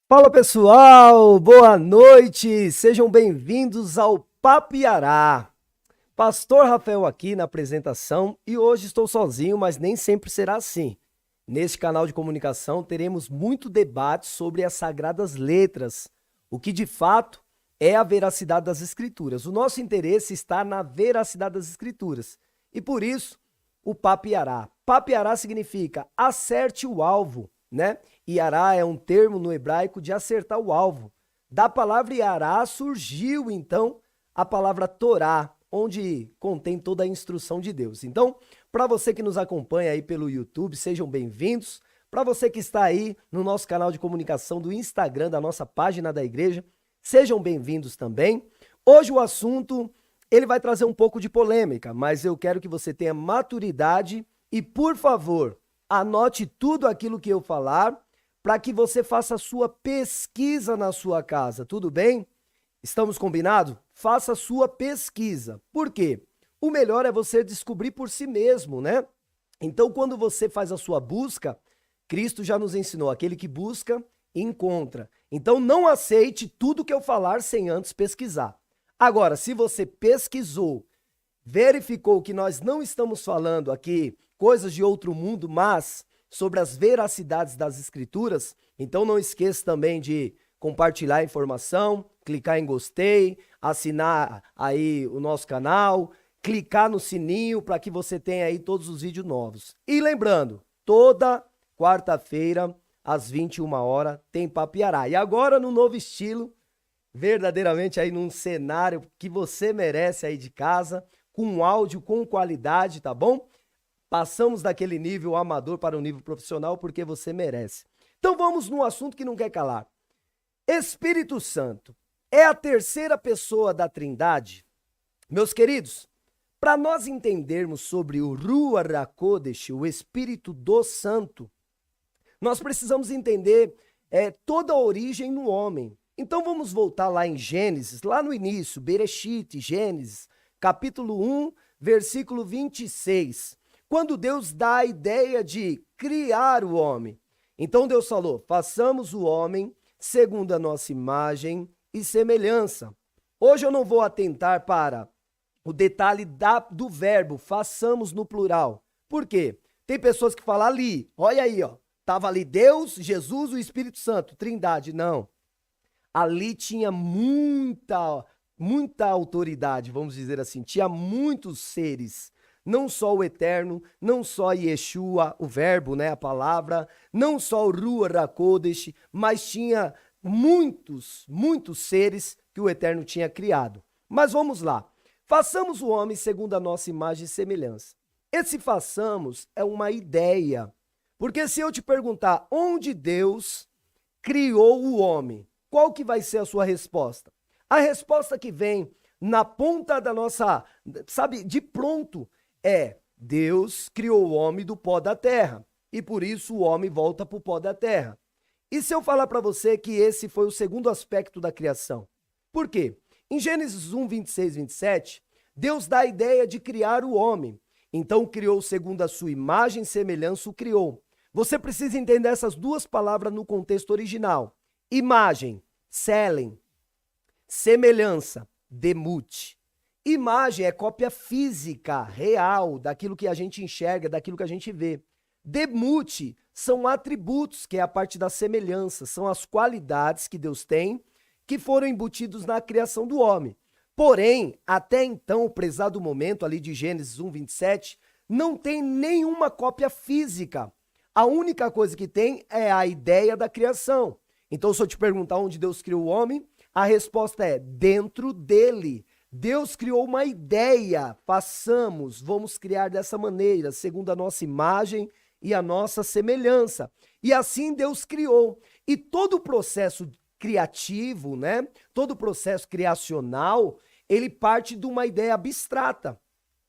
Fala pessoal, boa noite, sejam bem-vindos ao Papo Iará. Pastor Rafael aqui na apresentação e hoje estou sozinho, mas nem sempre será assim. Neste canal de comunicação teremos muito debate sobre as sagradas letras, o que de fato é a veracidade das escrituras. O nosso interesse está na veracidade das escrituras e por isso o Papo Iará. Papo Iará significa acerte o alvo, né? Iará é um termo no hebraico de acertar o alvo. Da palavra Iará surgiu então a palavra Torá, onde contém toda a instrução de Deus. Então, para você que nos acompanha aí pelo YouTube, sejam bem-vindos. Para você que está aí no nosso canal de comunicação do Instagram, da nossa página da igreja, sejam bem-vindos também. Hoje o assunto, ele vai trazer um pouco de polêmica, mas eu quero que você tenha maturidade e, por favor, anote tudo aquilo que eu falar para que você faça a sua pesquisa na sua casa, tudo bem? Estamos combinados? Faça a sua pesquisa. Por quê? O melhor é você descobrir por si mesmo, né? Então, quando você faz a sua busca, Cristo já nos ensinou, aquele que busca, encontra. Então, não aceite tudo que eu falar sem antes pesquisar. Agora, se você pesquisou, verificou que nós não estamos falando aqui coisas de outro mundo, mas sobre as veracidades das escrituras, então não esqueça também de compartilhar a informação, clicar em gostei, assinar aí o nosso canal, clicar no sininho para que você tenha aí todos os vídeos novos. E lembrando, toda quarta-feira às 21 horas tem Papo Iará. E agora no novo estilo, verdadeiramente aí num cenário que você merece aí de casa, com áudio com qualidade, tá bom? Passamos daquele nível amador para o nível profissional porque você merece. Então vamos num assunto que não quer calar. Espírito Santo é a terceira pessoa da Trindade? Meus queridos, para nós entendermos sobre o Ruach HaKodesh, o Espírito do Santo, nós precisamos entender toda a origem no homem. Então vamos voltar lá em Gênesis, lá no início, Bereshit, Gênesis, capítulo 1, versículo 26. Quando Deus dá a ideia de criar o homem. Então Deus falou, façamos o homem segundo a nossa imagem e semelhança. Hoje eu não vou atentar para o detalhe do verbo, façamos no plural. Por quê? Tem pessoas que falam ali, olha aí, ó, estava ali Deus, Jesus, o Espírito Santo, Trindade. Não. Ali tinha muita autoridade, vamos dizer assim, tinha muitos seres. Não só o Eterno, não só Yeshua, o verbo, né, a palavra, não só o Ruach HaKodesh, mas tinha muitos seres que o Eterno tinha criado. Mas vamos lá. Façamos o homem segundo a nossa imagem e semelhança. Esse façamos é uma ideia. Porque se eu te perguntar onde Deus criou o homem, qual que vai ser a sua resposta? A resposta que vem na ponta da nossa, sabe, de pronto, Deus criou o homem do pó da terra e por isso o homem volta para o pó da terra. E se eu falar para você que esse foi o segundo aspecto da criação? Por quê? Em Gênesis 1, 26, 27, Deus dá a ideia de criar o homem. Então criou segundo a sua imagem e semelhança o criou. Você precisa entender essas duas palavras no contexto original. Imagem, selen, semelhança, demute. Imagem é cópia física, real, daquilo que a gente enxerga, daquilo que a gente vê. Demute são atributos, que é a parte da semelhança, são as qualidades que Deus tem, que foram embutidos na criação do homem. Porém, até então, o prezado momento ali de Gênesis 1, 27, não tem nenhuma cópia física. A única coisa que tem é a ideia da criação. Então, se eu te perguntar onde Deus criou o homem, a resposta é dentro dele. Deus criou uma ideia, vamos criar dessa maneira, segundo a nossa imagem e a nossa semelhança. E assim Deus criou. E todo o processo criativo, né? Todo o processo criacional, ele parte de uma ideia abstrata.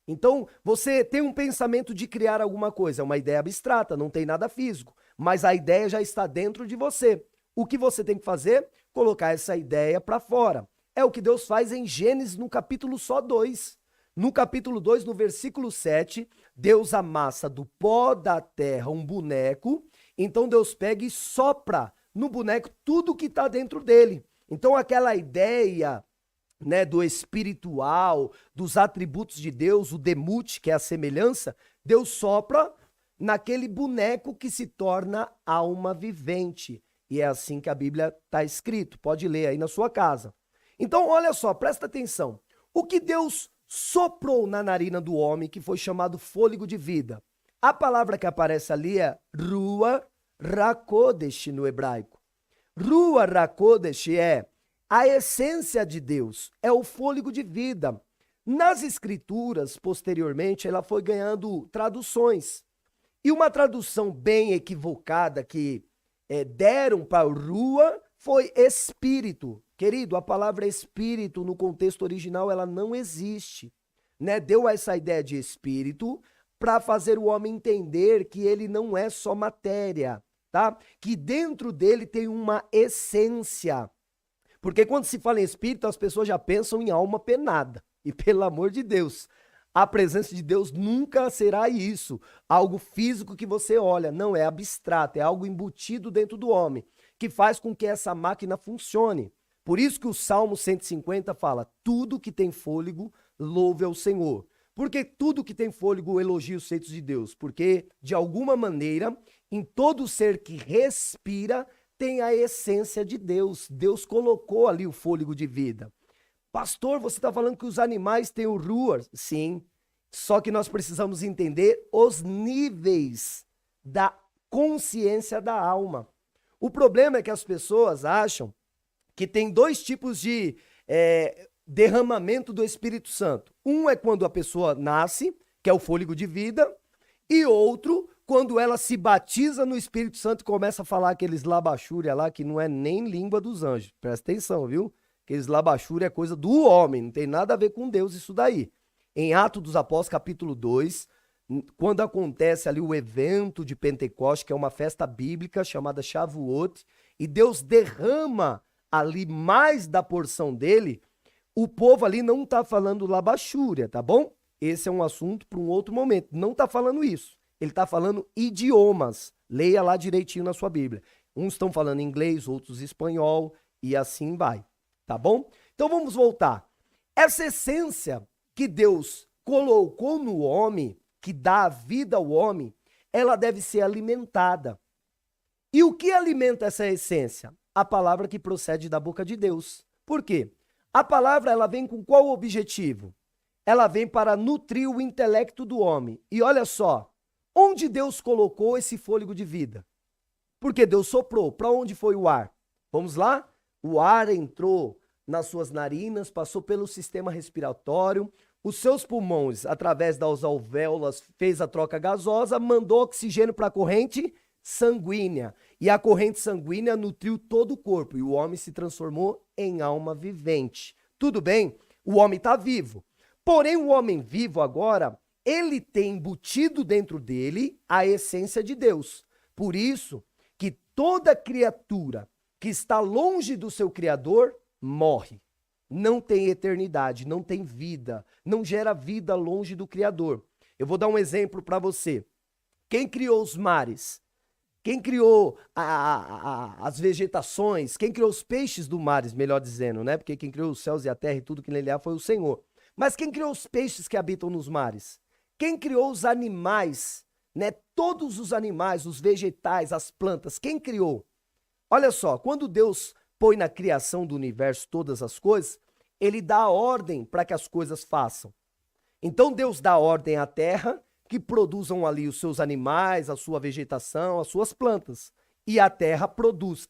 Então, você tem um pensamento de criar alguma coisa, é uma ideia abstrata, não tem nada físico, mas a ideia já está dentro de você. O que você tem que fazer? Colocar essa ideia para fora. É o que Deus faz em Gênesis no capítulo só 2. No capítulo 2, no versículo 7, Deus amassa do pó da terra um boneco, então Deus pega e sopra no boneco tudo que está dentro dele. Então aquela ideia, né, do espiritual, dos atributos de Deus, o demute, que é a semelhança, Deus sopra naquele boneco que se torna alma vivente. E é assim que a Bíblia está escrito. Pode ler aí na sua casa. Então, olha só, presta atenção. O que Deus soprou na narina do homem, que foi chamado fôlego de vida? A palavra que aparece ali é Ruach HaKodesh no hebraico. Ruach HaKodesh é a essência de Deus, é o fôlego de vida. Nas escrituras, posteriormente, ela foi ganhando traduções. E uma tradução bem equivocada que deram para o Ruach foi espírito. Querido, a palavra espírito no contexto original ela não existe, né? Deu essa ideia de espírito para fazer o homem entender que ele não é só matéria, tá? Que dentro dele tem uma essência. Porque quando se fala em espírito, as pessoas já pensam em alma penada. E pelo amor de Deus, a presença de Deus nunca será isso, algo físico que você olha. Não, é abstrato, é algo embutido dentro do homem, que faz com que essa máquina funcione. Por isso que o Salmo 150 fala, tudo que tem fôlego, louve ao Senhor. Porque tudo que tem fôlego elogia os feitos de Deus. Porque, de alguma maneira, em todo ser que respira, tem a essência de Deus. Deus colocou ali o fôlego de vida. Pastor, você está falando que os animais têm o Ruach? Sim, só que nós precisamos entender os níveis da consciência da alma. O problema é que as pessoas acham que tem dois tipos de derramamento do Espírito Santo. Um é quando a pessoa nasce, que é o fôlego de vida, e outro quando ela se batiza no Espírito Santo e começa a falar aqueles labachúria lá, que não é nem língua dos anjos. Presta atenção, viu? Aqueles labachúria é coisa do homem, não tem nada a ver com Deus isso daí. Em Atos dos Apóstolos, capítulo 2, quando acontece ali o evento de Pentecoste, que é uma festa bíblica chamada Shavuot, e Deus derrama ali mais da porção dele, o povo ali não está falando labachúria, tá bom? Esse é um assunto para um outro momento. Não está falando isso. Ele está falando idiomas. Leia lá direitinho na sua Bíblia. Uns estão falando inglês, outros espanhol, e assim vai. Tá bom? Então vamos voltar. Essa essência que Deus colocou no homem, que dá a vida ao homem, ela deve ser alimentada. E o que alimenta essa essência? A palavra que procede da boca de Deus. Por quê? A palavra ela vem com qual objetivo? Ela vem para nutrir o intelecto do homem. E olha só, onde Deus colocou esse fôlego de vida? Porque Deus soprou. Para onde foi o ar? Vamos lá? O ar entrou nas suas narinas, passou pelo sistema respiratório, os seus pulmões, através das alvéolas, fez a troca gasosa, mandou oxigênio para a corrente sanguínea. E a corrente sanguínea nutriu todo o corpo. E o homem se transformou em alma vivente. Tudo bem? O homem está vivo. Porém, o homem vivo agora, ele tem embutido dentro dele a essência de Deus. Por isso que toda criatura que está longe do seu Criador, morre. Não tem eternidade, não tem vida, não gera vida longe do Criador. Eu vou dar um exemplo para você. Quem criou os mares? Quem criou as vegetações? Quem criou os peixes do mares, melhor dizendo, né? Porque quem criou os céus e a terra e tudo que nele há foi o Senhor. Mas quem criou os peixes que habitam nos mares? Quem criou os animais, né? Todos os animais, os vegetais, as plantas, quem criou? Olha só, quando Deus põe na criação do universo todas as coisas, ele dá a ordem para que as coisas façam. Então Deus dá ordem à terra que produzam ali os seus animais, a sua vegetação, as suas plantas. E a terra produz.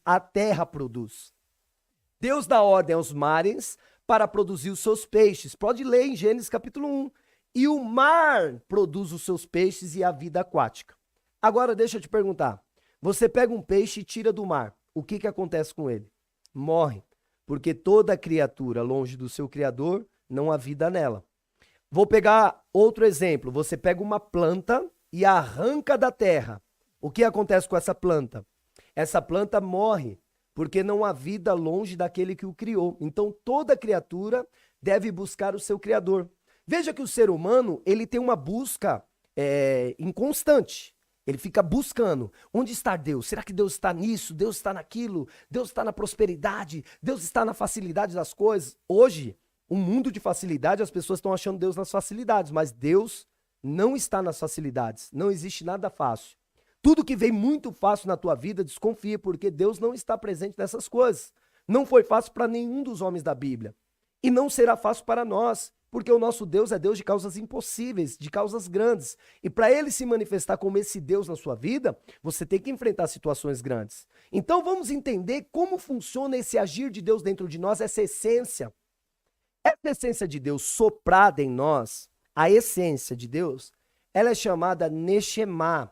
Deus dá ordem aos mares para produzir os seus peixes. Pode ler em Gênesis capítulo 1. E o mar produz os seus peixes e a vida aquática. Agora deixa eu te perguntar. Você pega um peixe e tira do mar. O que acontece com ele? Morre, porque toda criatura longe do seu Criador, não há vida nela. Vou pegar outro exemplo. Você pega uma planta e arranca da terra. O que acontece com essa planta? Essa planta morre, porque não há vida longe daquele que o criou. Então toda criatura deve buscar o seu Criador. Veja que o ser humano ele tem uma busca inconstante. Ele fica buscando. Onde está Deus? Será que Deus está nisso? Deus está naquilo? Deus está na prosperidade? Deus está na facilidade das coisas? Hoje, um mundo de facilidade, as pessoas estão achando Deus nas facilidades, mas Deus não está nas facilidades. Não existe nada fácil. Tudo que vem muito fácil na tua vida, desconfia, porque Deus não está presente nessas coisas. Não foi fácil para nenhum dos homens da Bíblia. E não será fácil para nós, porque o nosso Deus é Deus de causas impossíveis, de causas grandes. E para ele se manifestar como esse Deus na sua vida, você tem que enfrentar situações grandes. Então vamos entender como funciona esse agir de Deus dentro de nós, essa essência. Essa essência de Deus soprada em nós, a essência de Deus, ela é chamada Neshama,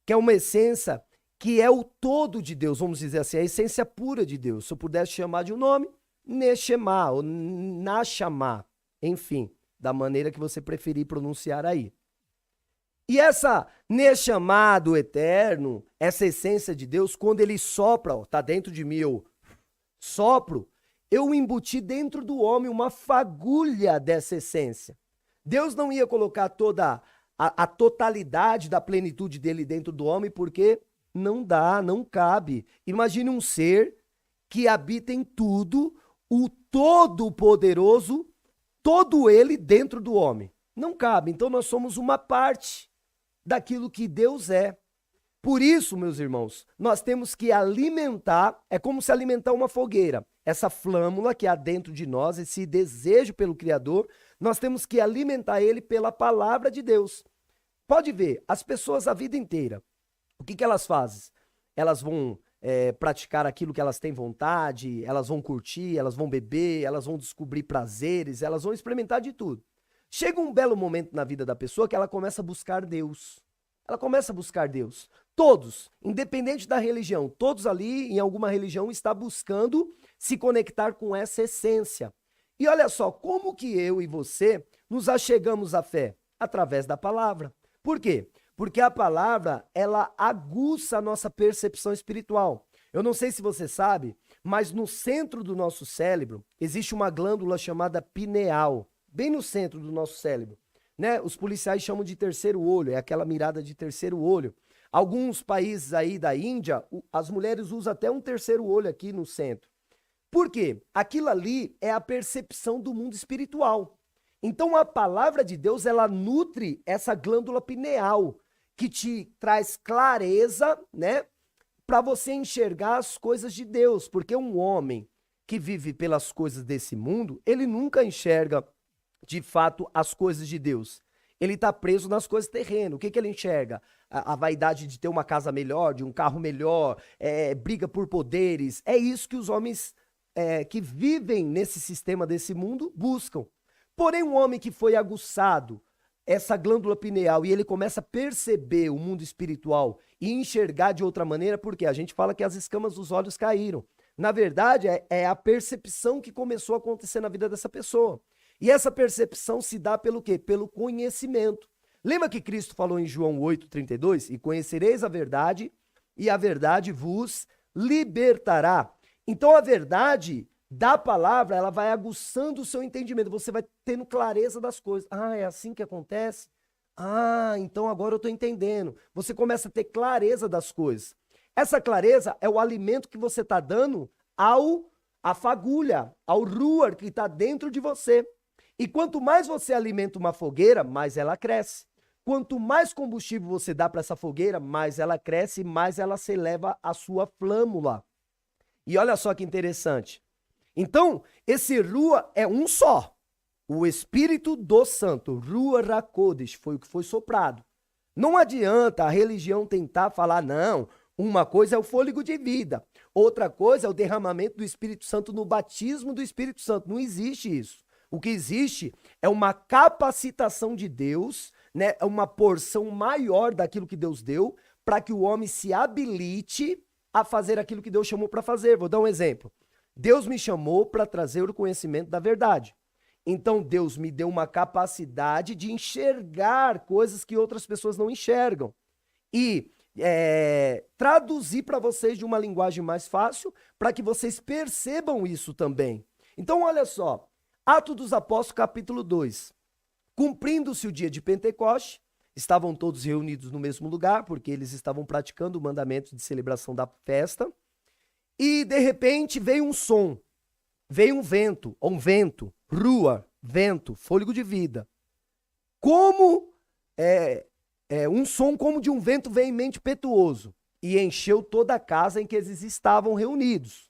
que é uma essência que é o todo de Deus, vamos dizer assim, a essência pura de Deus. Se eu pudesse chamar de um nome, Neshama ou Nashama, enfim, da maneira que você preferir pronunciar aí. E essa Neshama do eterno, essa essência de Deus, quando ele sopra, está dentro de mim, eu sopro, eu embuti dentro do homem uma fagulha dessa essência. Deus não ia colocar toda a totalidade da plenitude dele dentro do homem, porque não dá, não cabe. Imagine um ser que habita em tudo, o Todo-Poderoso, todo ele dentro do homem. Não cabe. Então nós somos uma parte daquilo que Deus é. Por isso, meus irmãos, nós temos que alimentar, é como se alimentar uma fogueira. Essa flâmula que há dentro de nós, esse desejo pelo Criador, nós temos que alimentar ele pela palavra de Deus. Pode ver, as pessoas a vida inteira, o que elas fazem? Elas vão praticar aquilo que elas têm vontade, elas vão curtir, elas vão beber, elas vão descobrir prazeres, elas vão experimentar de tudo. Chega um belo momento na vida da pessoa que ela começa a buscar Deus. Ela começa a buscar Deus. Todos, independente da religião, todos ali em alguma religião estão buscando se conectar com essa essência. E olha só, como que eu e você nos achegamos à fé? Através da palavra. Por quê? Porque a palavra, ela aguça a nossa percepção espiritual. Eu não sei se você sabe, mas no centro do nosso cérebro existe uma glândula chamada pineal, bem no centro do nosso cérebro. Né? Os policiais chamam de terceiro olho, é aquela mirada de terceiro olho. Alguns países aí da Índia, as mulheres usam até um terceiro olho aqui no centro. Por quê? Aquilo ali é a percepção do mundo espiritual. Então a palavra de Deus, ela nutre essa glândula pineal, que te traz clareza, né, para você enxergar as coisas de Deus, porque um homem que vive pelas coisas desse mundo, ele nunca enxerga de fato as coisas de Deus. Ele está preso nas coisas terrenas. O que ele enxerga? A vaidade de ter uma casa melhor, de um carro melhor, briga por poderes. É isso que os homens que vivem nesse sistema desse mundo buscam. Porém, um homem que foi aguçado, essa glândula pineal, e ele começa a perceber o mundo espiritual e enxergar de outra maneira, porque a gente fala que as escamas dos olhos caíram. Na verdade, é a percepção que começou a acontecer na vida dessa pessoa. E essa percepção se dá pelo quê? Pelo conhecimento. Lembra que Cristo falou em João 8,32? E conhecereis a verdade, e a verdade vos libertará. Então a verdade da palavra, ela vai aguçando o seu entendimento, você vai tendo clareza das coisas. Ah, é assim que acontece? Ah, então agora eu estou entendendo. Você começa a ter clareza das coisas. Essa clareza é o alimento que você está dando à fagulha, ao ruar que está dentro de você. E quanto mais você alimenta uma fogueira, mais ela cresce. Quanto mais combustível você dá para essa fogueira, mais ela cresce e mais ela se eleva a sua flâmula. E olha só que interessante. Então, esse Rua é um só. O Espírito do Santo, Ruach HaKodesh, foi o que foi soprado. Não adianta a religião tentar falar, não, uma coisa é o fôlego de vida, outra coisa é o derramamento do Espírito Santo no batismo do Espírito Santo. Não existe isso. O que existe é uma capacitação de Deus, né, uma porção maior daquilo que Deus deu, para que o homem se habilite a fazer aquilo que Deus chamou para fazer. Vou dar um exemplo. Deus me chamou para trazer o conhecimento da verdade. Então Deus me deu uma capacidade de enxergar coisas que outras pessoas não enxergam. E traduzir para vocês de uma linguagem mais fácil, para que vocês percebam isso também. Então olha só, Atos dos Apóstolos capítulo 2. Cumprindo-se o dia de Pentecoste, estavam todos reunidos no mesmo lugar, porque eles estavam praticando o mandamento de celebração da festa, e de repente veio um som, veio um vento, rua, vento, fôlego de vida. Como um som como de um vento veemente impetuoso, e encheu toda a casa em que eles estavam reunidos.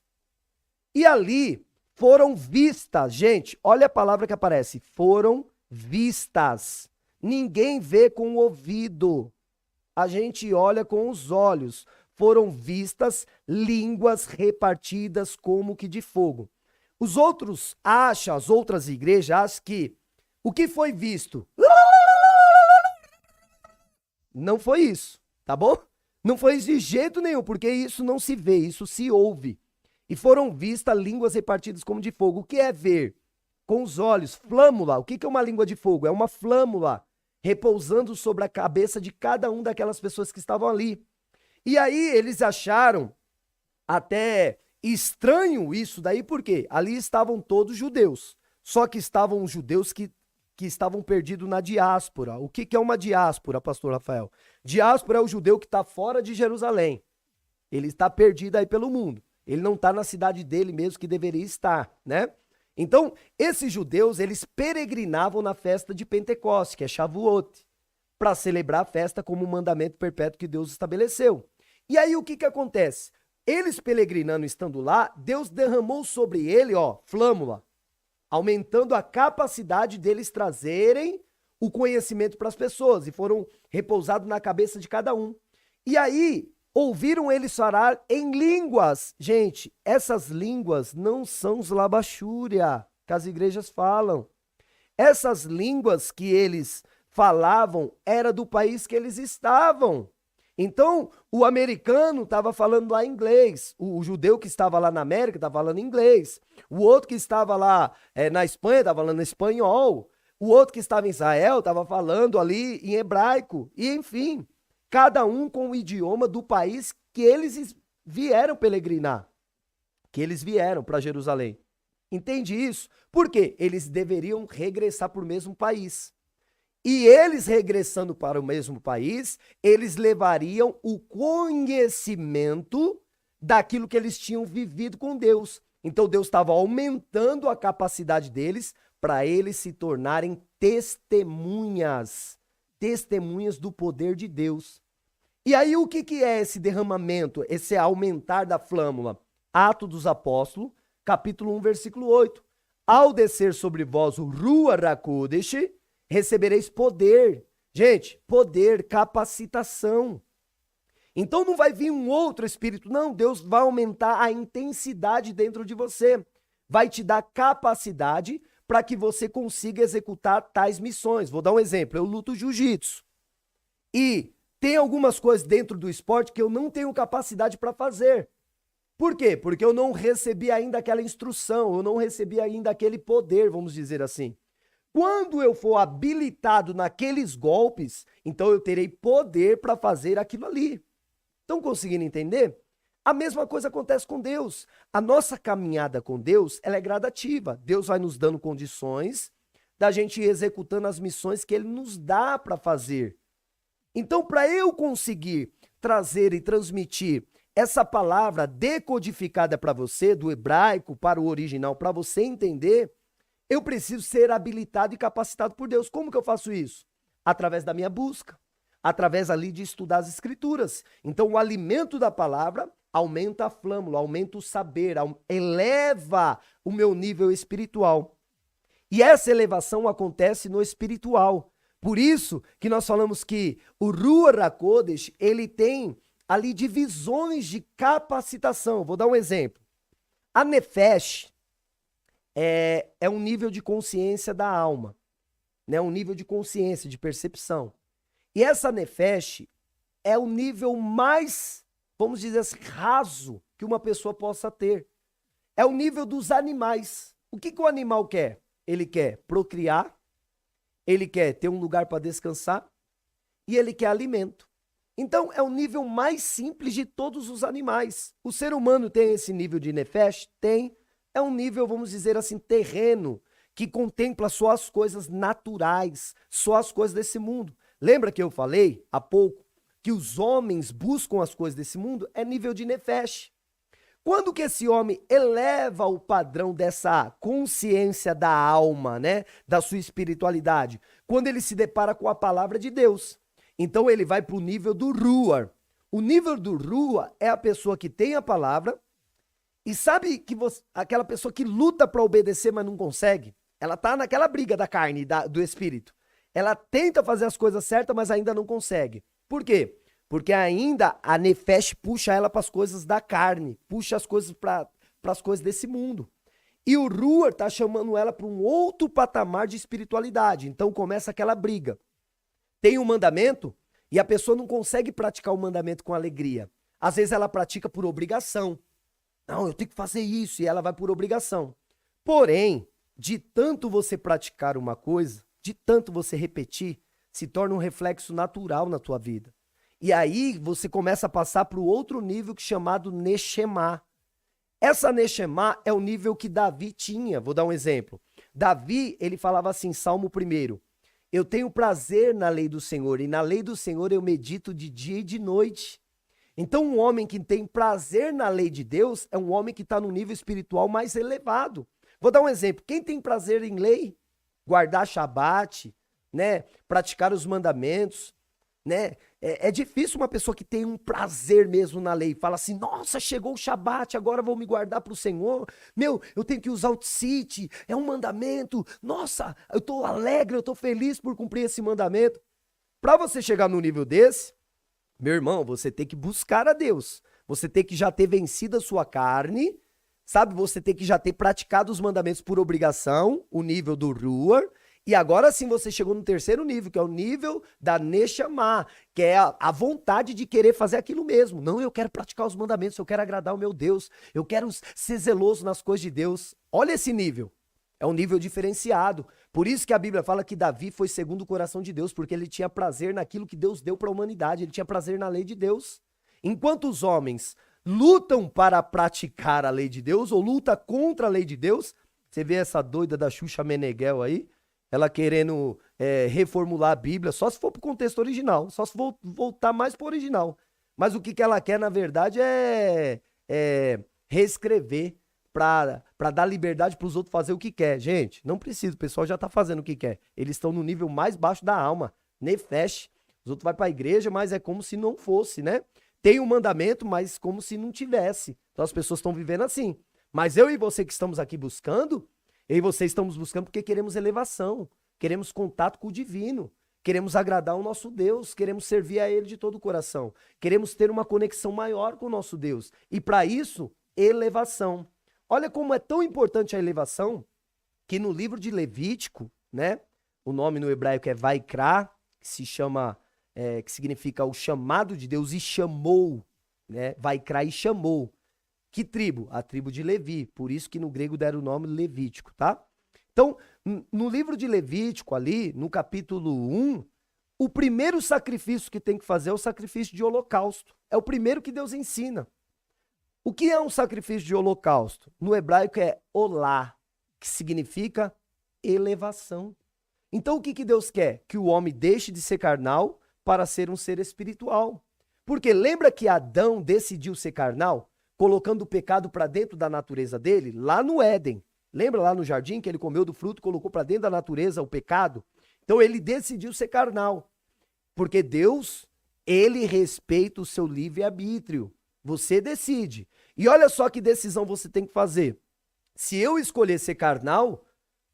E ali foram vistas, gente, olha a palavra que aparece, foram vistas. Ninguém vê com o ouvido, a gente olha com os olhos. Foram vistas línguas repartidas como que de fogo. Os outros acham, as outras igrejas acham que o que foi visto não foi isso, tá bom? Não foi isso de jeito nenhum, porque isso não se vê, isso se ouve. E foram vistas línguas repartidas como de fogo. O que é ver? Com os olhos, flâmula. O que é uma língua de fogo? É uma flâmula repousando sobre a cabeça de cada um daquelas pessoas que estavam ali. E aí eles acharam até estranho isso daí, porque ali estavam todos judeus. Só que estavam judeus que estavam perdidos na diáspora. O que é uma diáspora, pastor Rafael? Diáspora é o judeu que está fora de Jerusalém. Ele está perdido aí pelo mundo. Ele não está na cidade dele mesmo que deveria estar, né? Então, esses judeus, eles peregrinavam na festa de Pentecostes, que é Shavuot, para celebrar a festa como um mandamento perpétuo que Deus estabeleceu. E aí o que acontece? Eles peregrinando, estando lá, Deus derramou sobre ele, flâmula, aumentando a capacidade deles trazerem o conhecimento para as pessoas, e foram repousados na cabeça de cada um. E aí, ouviram eles falar em línguas. Gente, essas línguas não são os labachúria que as igrejas falam. Essas línguas que eles falavam era do país que eles estavam. Então, o americano estava falando lá inglês, o judeu que estava lá na América estava falando inglês, o outro que estava lá na Espanha estava falando espanhol, o outro que estava em Israel estava falando ali em hebraico, e enfim, cada um com o idioma do país que eles vieram peregrinar, que eles vieram para Jerusalém. Entende isso? Por quê? Eles deveriam regressar para o mesmo país. E eles regressando para o mesmo país, eles levariam o conhecimento daquilo que eles tinham vivido com Deus. Então Deus estava aumentando a capacidade deles para eles se tornarem testemunhas do poder de Deus. E aí o que é esse derramamento, esse aumentar da flâmula? Atos dos Apóstolos, capítulo 1, versículo 8. Ao descer sobre vós o Ruach HaKodesh, recebereis poder. Gente, poder, capacitação. Então não vai vir um outro espírito, não. Deus vai aumentar a intensidade dentro de você. Vai te dar capacidade para que você consiga executar tais missões. Vou dar um exemplo. Eu luto jiu-jitsu. E tem algumas coisas dentro do esporte que eu não tenho capacidade para fazer. Por quê? Porque eu não recebi ainda aquela instrução, eu não recebi ainda aquele poder, vamos dizer assim. Quando eu for habilitado naqueles golpes, então eu terei poder para fazer aquilo ali. Estão conseguindo entender? A mesma coisa acontece com Deus. A nossa caminhada com Deus, ela é gradativa. Deus vai nos dando condições da gente ir executando as missões que Ele nos dá para fazer. Então, para eu conseguir trazer e transmitir essa palavra decodificada para você, do hebraico para o original, para você entender, eu preciso ser habilitado e capacitado por Deus. Como que eu faço isso? Através da minha busca, através ali de estudar as escrituras. Então o alimento da palavra aumenta a flâmula, aumenta o saber, eleva o meu nível espiritual. E essa elevação acontece no espiritual. Por isso que nós falamos que o Ruach HaKodesh, ele tem ali divisões de capacitação. Vou dar um exemplo. A Nefesh é um nível de consciência da alma, né? Um nível de consciência, de percepção. E essa Nefesh é o nível mais, vamos dizer assim, raso que uma pessoa possa ter. É o nível dos animais. O que o animal quer? Ele quer procriar, ele quer ter um lugar para descansar e ele quer alimento. Então, é o nível mais simples de todos os animais. O ser humano tem esse nível de Nefesh? Tem. É um nível, vamos dizer assim, terreno, que contempla só as coisas naturais, só as coisas desse mundo. Lembra que eu falei há pouco que os homens buscam as coisas desse mundo? É nível de nefesh. Quando que esse homem eleva o padrão dessa consciência da alma, né? Da sua espiritualidade? Quando ele se depara com a palavra de Deus. Então ele vai para o nível do Ruar. O nível do Ruar é a pessoa que tem a palavra e sabe que aquela pessoa que luta para obedecer, mas não consegue. Ela tá naquela briga da carne, do espírito. Ela tenta fazer as coisas certas, mas ainda não consegue. Por quê? Porque ainda a nefesh puxa ela para as coisas da carne, puxa as coisas para as coisas desse mundo. E o Ruar tá chamando ela para um outro patamar de espiritualidade. Então começa aquela briga. Tem um mandamento e a pessoa não consegue praticar o mandamento com alegria. Às vezes ela pratica por obrigação. Não, eu tenho que fazer isso, e ela vai por obrigação. Porém, de tanto você praticar uma coisa, de tanto você repetir, se torna um reflexo natural na tua vida. E aí você começa a passar para o outro nível chamado Neshemá. Essa Neshemá é o nível que Davi tinha. Vou dar um exemplo. Davi, ele falava assim, Salmo 1, eu tenho prazer na lei do Senhor, e na lei do Senhor eu medito de dia e de noite. Então, um homem que tem prazer na lei de Deus é um homem que está no nível espiritual mais elevado. Vou dar um exemplo. Quem tem prazer em lei? Guardar Shabat, né? Praticar os mandamentos, né? É difícil uma pessoa que tem um prazer mesmo na lei. Fala assim, nossa, chegou o Shabat, agora vou me guardar para o Senhor. Meu, eu tenho que usar o tzitzit, é um mandamento. Nossa, eu estou alegre, eu estou feliz por cumprir esse mandamento. Para você chegar no nível desse, meu irmão, você tem que buscar a Deus. Você tem que já ter vencido a sua carne, sabe? Você tem que já ter praticado os mandamentos por obrigação, o nível do Ruar. E agora sim você chegou no terceiro nível, que é o nível da Neshama, que é a vontade de querer fazer aquilo mesmo. Não, eu quero praticar os mandamentos, eu quero agradar o meu Deus, eu quero ser zeloso nas coisas de Deus. Olha esse nível. É um nível diferenciado. Por isso que a Bíblia fala que Davi foi segundo o coração de Deus, porque ele tinha prazer naquilo que Deus deu para a humanidade, ele tinha prazer na lei de Deus. Enquanto os homens lutam para praticar a lei de Deus ou lutam contra a lei de Deus, você vê essa doida da Xuxa Meneghel aí, ela querendo reformular a Bíblia, só se for para o contexto original, só se for voltar mais para o original. Mas o que ela quer, na verdade, é reescrever para dar liberdade para os outros fazer o que quer. Gente, não precisa, o pessoal já está fazendo o que quer. Eles estão no nível mais baixo da alma, nefesh. Os outros vão para a igreja, mas é como se não fosse, né? Tem um mandamento, mas como se não tivesse. Então as pessoas estão vivendo assim. Mas eu e você que estamos aqui buscando, eu e você estamos buscando porque queremos elevação, queremos contato com o divino, queremos agradar o nosso Deus, queremos servir a Ele de todo o coração, queremos ter uma conexão maior com o nosso Deus. E para isso, elevação. Olha como é tão importante a elevação, que no livro de Levítico, né, o nome no hebraico é Vaikra, que se chama, que significa o chamado de Deus, e chamou, né, Vaikra e chamou. Que tribo? A tribo de Levi, por isso que no grego deram o nome Levítico, tá? Então, no livro de Levítico ali, no capítulo 1, o primeiro sacrifício que tem que fazer é o sacrifício de holocausto. É o primeiro que Deus ensina. O que é um sacrifício de holocausto? No hebraico é olá, que significa elevação. Então o que Deus quer? Que o homem deixe de ser carnal para ser um ser espiritual. Porque lembra que Adão decidiu ser carnal, colocando o pecado para dentro da natureza dele, lá no Éden. Lembra lá no jardim que ele comeu do fruto, colocou para dentro da natureza o pecado? Então ele decidiu ser carnal. Porque Deus, ele respeita o seu livre-arbítrio. Você decide. E olha só que decisão você tem que fazer. Se eu escolher ser carnal,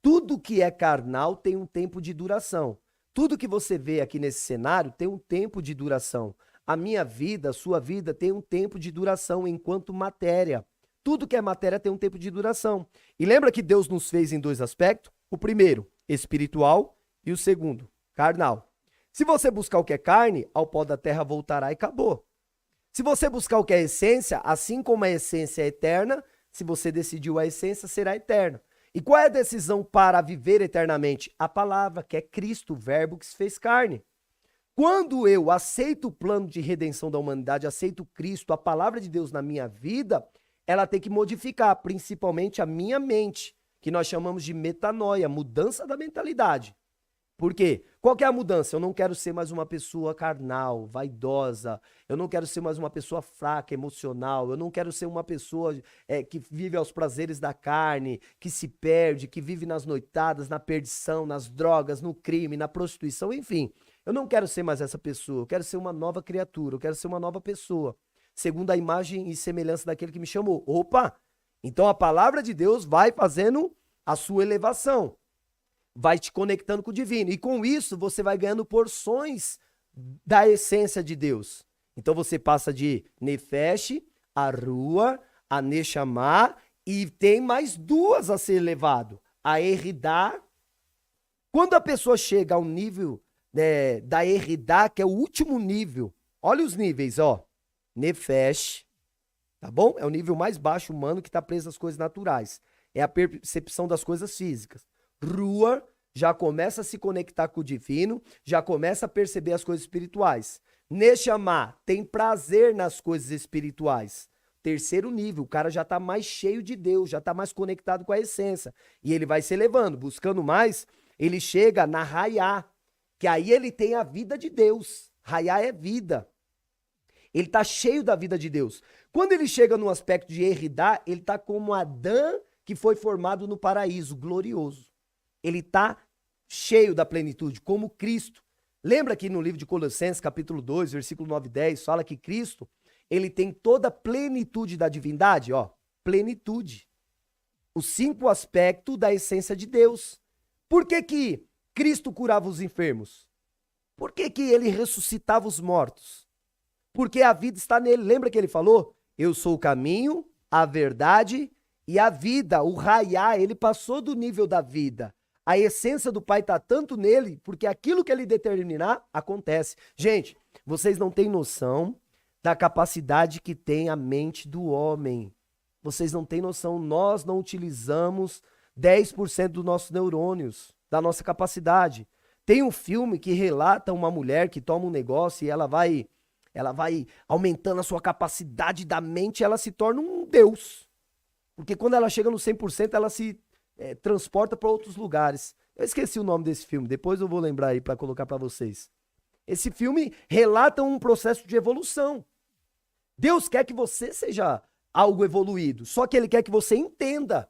tudo que é carnal tem um tempo de duração. Tudo que você vê aqui nesse cenário tem um tempo de duração. A minha vida, a sua vida tem um tempo de duração enquanto matéria. Tudo que é matéria tem um tempo de duração. E lembra que Deus nos fez em dois aspectos? O primeiro, espiritual, e o segundo, carnal. Se você buscar o que é carne, ao pó da terra voltará e acabou. Se você buscar o que é essência, assim como a essência é eterna, se você decidiu a essência, será eterna. E qual é a decisão para viver eternamente? A palavra, que é Cristo, o verbo que se fez carne. Quando eu aceito o plano de redenção da humanidade, aceito Cristo, a palavra de Deus na minha vida, ela tem que modificar principalmente a minha mente, que nós chamamos de metanoia, mudança da mentalidade. Por quê? Qual que é a mudança? Eu não quero ser mais uma pessoa carnal, vaidosa. Eu não quero ser mais uma pessoa fraca, emocional. Eu não quero ser uma pessoa que vive aos prazeres da carne, que se perde, que vive nas noitadas, na perdição, nas drogas, no crime, na prostituição, enfim. Eu não quero ser mais essa pessoa. Eu quero ser uma nova criatura. Eu quero ser uma nova pessoa, segundo a imagem e semelhança daquele que me chamou. Opa! Então a palavra de Deus vai fazendo a sua elevação. Vai te conectando com o divino. E com isso, você vai ganhando porções da essência de Deus. Então você passa de Nefesh, a Rua, a Neshama, e tem mais duas a ser elevado. A Eridá. Quando a pessoa chega ao nível da Eridá, que é o último nível, olha os níveis, ó. Nefesh, tá bom? É o nível mais baixo humano que está preso às coisas naturais. É a percepção das coisas físicas. Rua já começa a se conectar com o divino, já começa a perceber as coisas espirituais. Neshama tem prazer nas coisas espirituais. Terceiro nível, o cara já está mais cheio de Deus, já está mais conectado com a essência. E ele vai se elevando, buscando mais, ele chega na Raiá, que aí ele tem a vida de Deus. Raiá é vida. Ele está cheio da vida de Deus. Quando ele chega no aspecto de Eridá, ele está como Adão que foi formado no paraíso, glorioso. Ele está cheio da plenitude, como Cristo. Lembra que no livro de Colossenses, capítulo 2, versículo 9 e 10, fala que Cristo, ele tem toda a plenitude da divindade, ó, plenitude. Os 5 aspectos da essência de Deus. Por que que Cristo curava os enfermos? Por que que ele ressuscitava os mortos? Porque a vida está nele. Lembra que ele falou? Eu sou o caminho, a verdade e a vida. O Raiá, ele passou do nível da vida. A essência do Pai está tanto nele, porque aquilo que ele determinar, acontece. Gente, vocês não têm noção da capacidade que tem a mente do homem. Vocês não têm noção. Nós não utilizamos 10% dos nossos neurônios, da nossa capacidade. Tem um filme que relata uma mulher que toma um negócio e ela vai aumentando a sua capacidade da mente e ela se torna um deus. Porque quando ela chega no 100%, ela se transporta para outros lugares. Eu esqueci o nome desse filme, depois eu vou lembrar aí para colocar para vocês. Esse filme relata um processo de evolução. Deus quer que você seja algo evoluído, só que ele quer que você entenda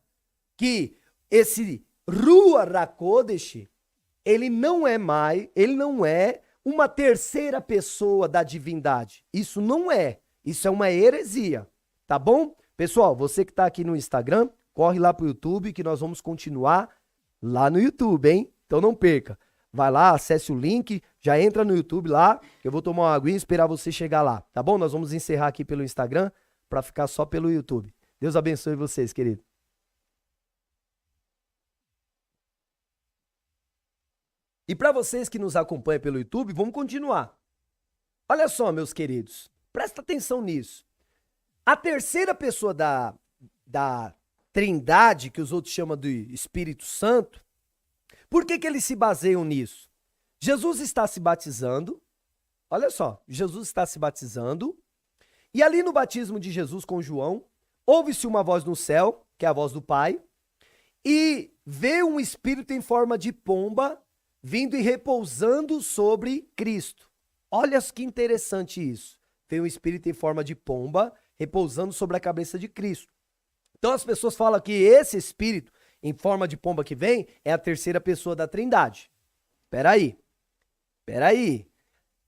que esse Ruach HaKodesh, ele não é uma terceira pessoa da divindade. Isso não é. Isso é uma heresia, tá bom? Pessoal, você que tá aqui no Instagram, corre lá pro YouTube que nós vamos continuar lá no YouTube, hein? Então não perca. Vai lá, acesse o link, já entra no YouTube lá, eu vou tomar uma aguinha e esperar você chegar lá, tá bom? Nós vamos encerrar aqui pelo Instagram para ficar só pelo YouTube. Deus abençoe vocês, querido. E para vocês que nos acompanham pelo YouTube, vamos continuar. Olha só, meus queridos, presta atenção nisso. A terceira pessoa da Trindade, que os outros chamam de Espírito Santo, por que eles se baseiam nisso? Jesus está se batizando, olha só, Jesus está se batizando, e ali no batismo de Jesus com João, ouve-se uma voz no céu, que é a voz do Pai, e vê um espírito em forma de pomba vindo e repousando sobre Cristo. Olha que interessante isso. Vê um espírito em forma de pomba repousando sobre a cabeça de Cristo. Então as pessoas falam que esse espírito em forma de pomba que vem é a terceira pessoa da Trindade. Peraí.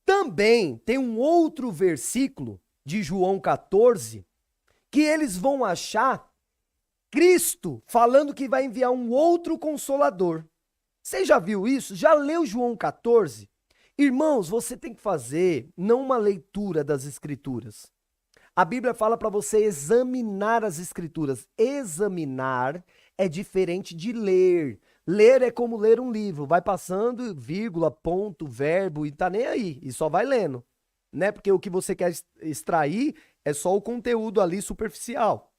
Também tem um outro versículo de João 14 que eles vão achar Cristo falando que vai enviar um outro consolador. Você já viu isso? Já leu João 14? Irmãos, você tem que fazer não uma leitura das Escrituras. A Bíblia fala para você examinar as Escrituras. Examinar é diferente de ler. Ler é como ler um livro. Vai passando, vírgula, ponto, verbo, e tá nem aí. E só vai lendo. Né? Porque o que você quer extrair é só o conteúdo ali superficial.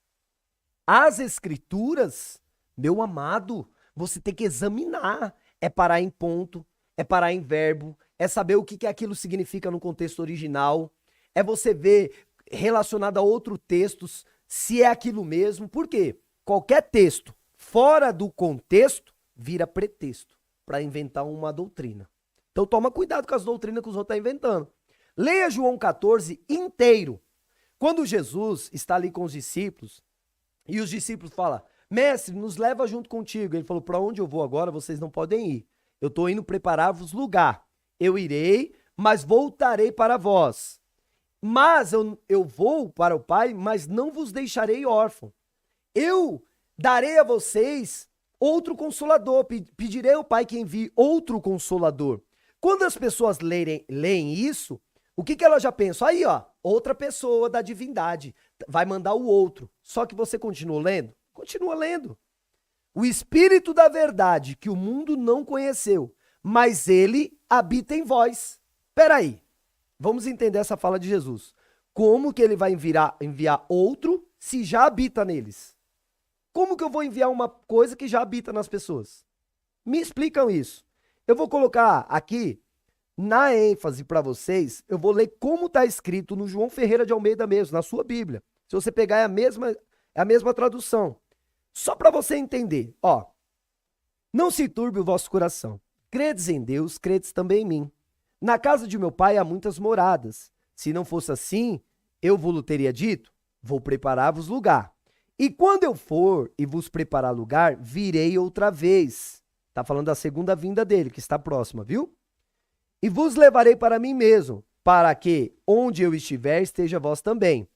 As Escrituras, meu amado, você tem que examinar. É parar em ponto, é parar em verbo, é saber o que aquilo significa no contexto original. É você ver relacionado a outros textos se é aquilo mesmo. Por quê? Qualquer texto fora do contexto vira pretexto. para inventar uma doutrina. Então toma cuidado com as doutrinas que os outros estão inventando. Leia João 14 inteiro. Quando Jesus está ali com os discípulos, e os discípulos falam, mestre, nos leva junto contigo. Ele falou, para onde eu vou agora, vocês não podem ir. Eu estou indo preparar-vos lugar. Eu irei, mas voltarei para vós. Mas eu vou para o Pai, mas não vos deixarei órfão. Eu darei a vocês outro consolador. Pedirei ao Pai que envie outro consolador. Quando as pessoas leem isso, o que elas já pensam? Aí, ó, outra pessoa da divindade vai mandar o outro. Só que você continua lendo? Continua lendo. O Espírito da verdade que o mundo não conheceu, mas ele habita em vós. Peraí, vamos entender essa fala de Jesus. Como que ele vai enviar outro se já habita neles? Como que eu vou enviar uma coisa que já habita nas pessoas? Me explicam isso. Eu vou colocar aqui, na ênfase para vocês, eu vou ler como está escrito no João Ferreira de Almeida mesmo, na sua Bíblia. Se você pegar, é a mesma tradução. Só para você entender, ó. Não se turbe o vosso coração. Credes em Deus, credes também em mim. Na casa de meu pai há muitas moradas. Se não fosse assim, eu vos teria dito, vou preparar-vos lugar. E quando eu for e vos preparar lugar, virei outra vez. Está falando da segunda vinda dele, que está próxima, viu? E vos levarei para mim mesmo, para que, onde eu estiver, esteja vós também.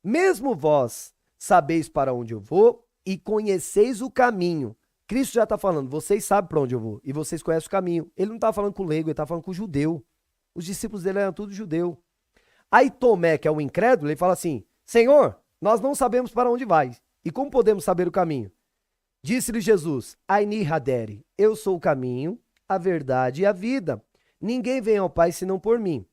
Mesmo vós sabeis para onde eu vou e conheceis o caminho. Cristo já está falando, vocês sabem para onde eu vou e vocês conhecem o caminho. Ele não está falando com o leigo, ele está falando com o judeu. Os discípulos dele eram tudo judeu. Aí Tomé, que é o incrédulo, ele fala assim, Senhor, nós não sabemos para onde vai. E como podemos saber o caminho? Disse-lhe Jesus, Aini Hadere, eu sou o caminho, a verdade e a vida. Ninguém vem ao Pai senão por mim.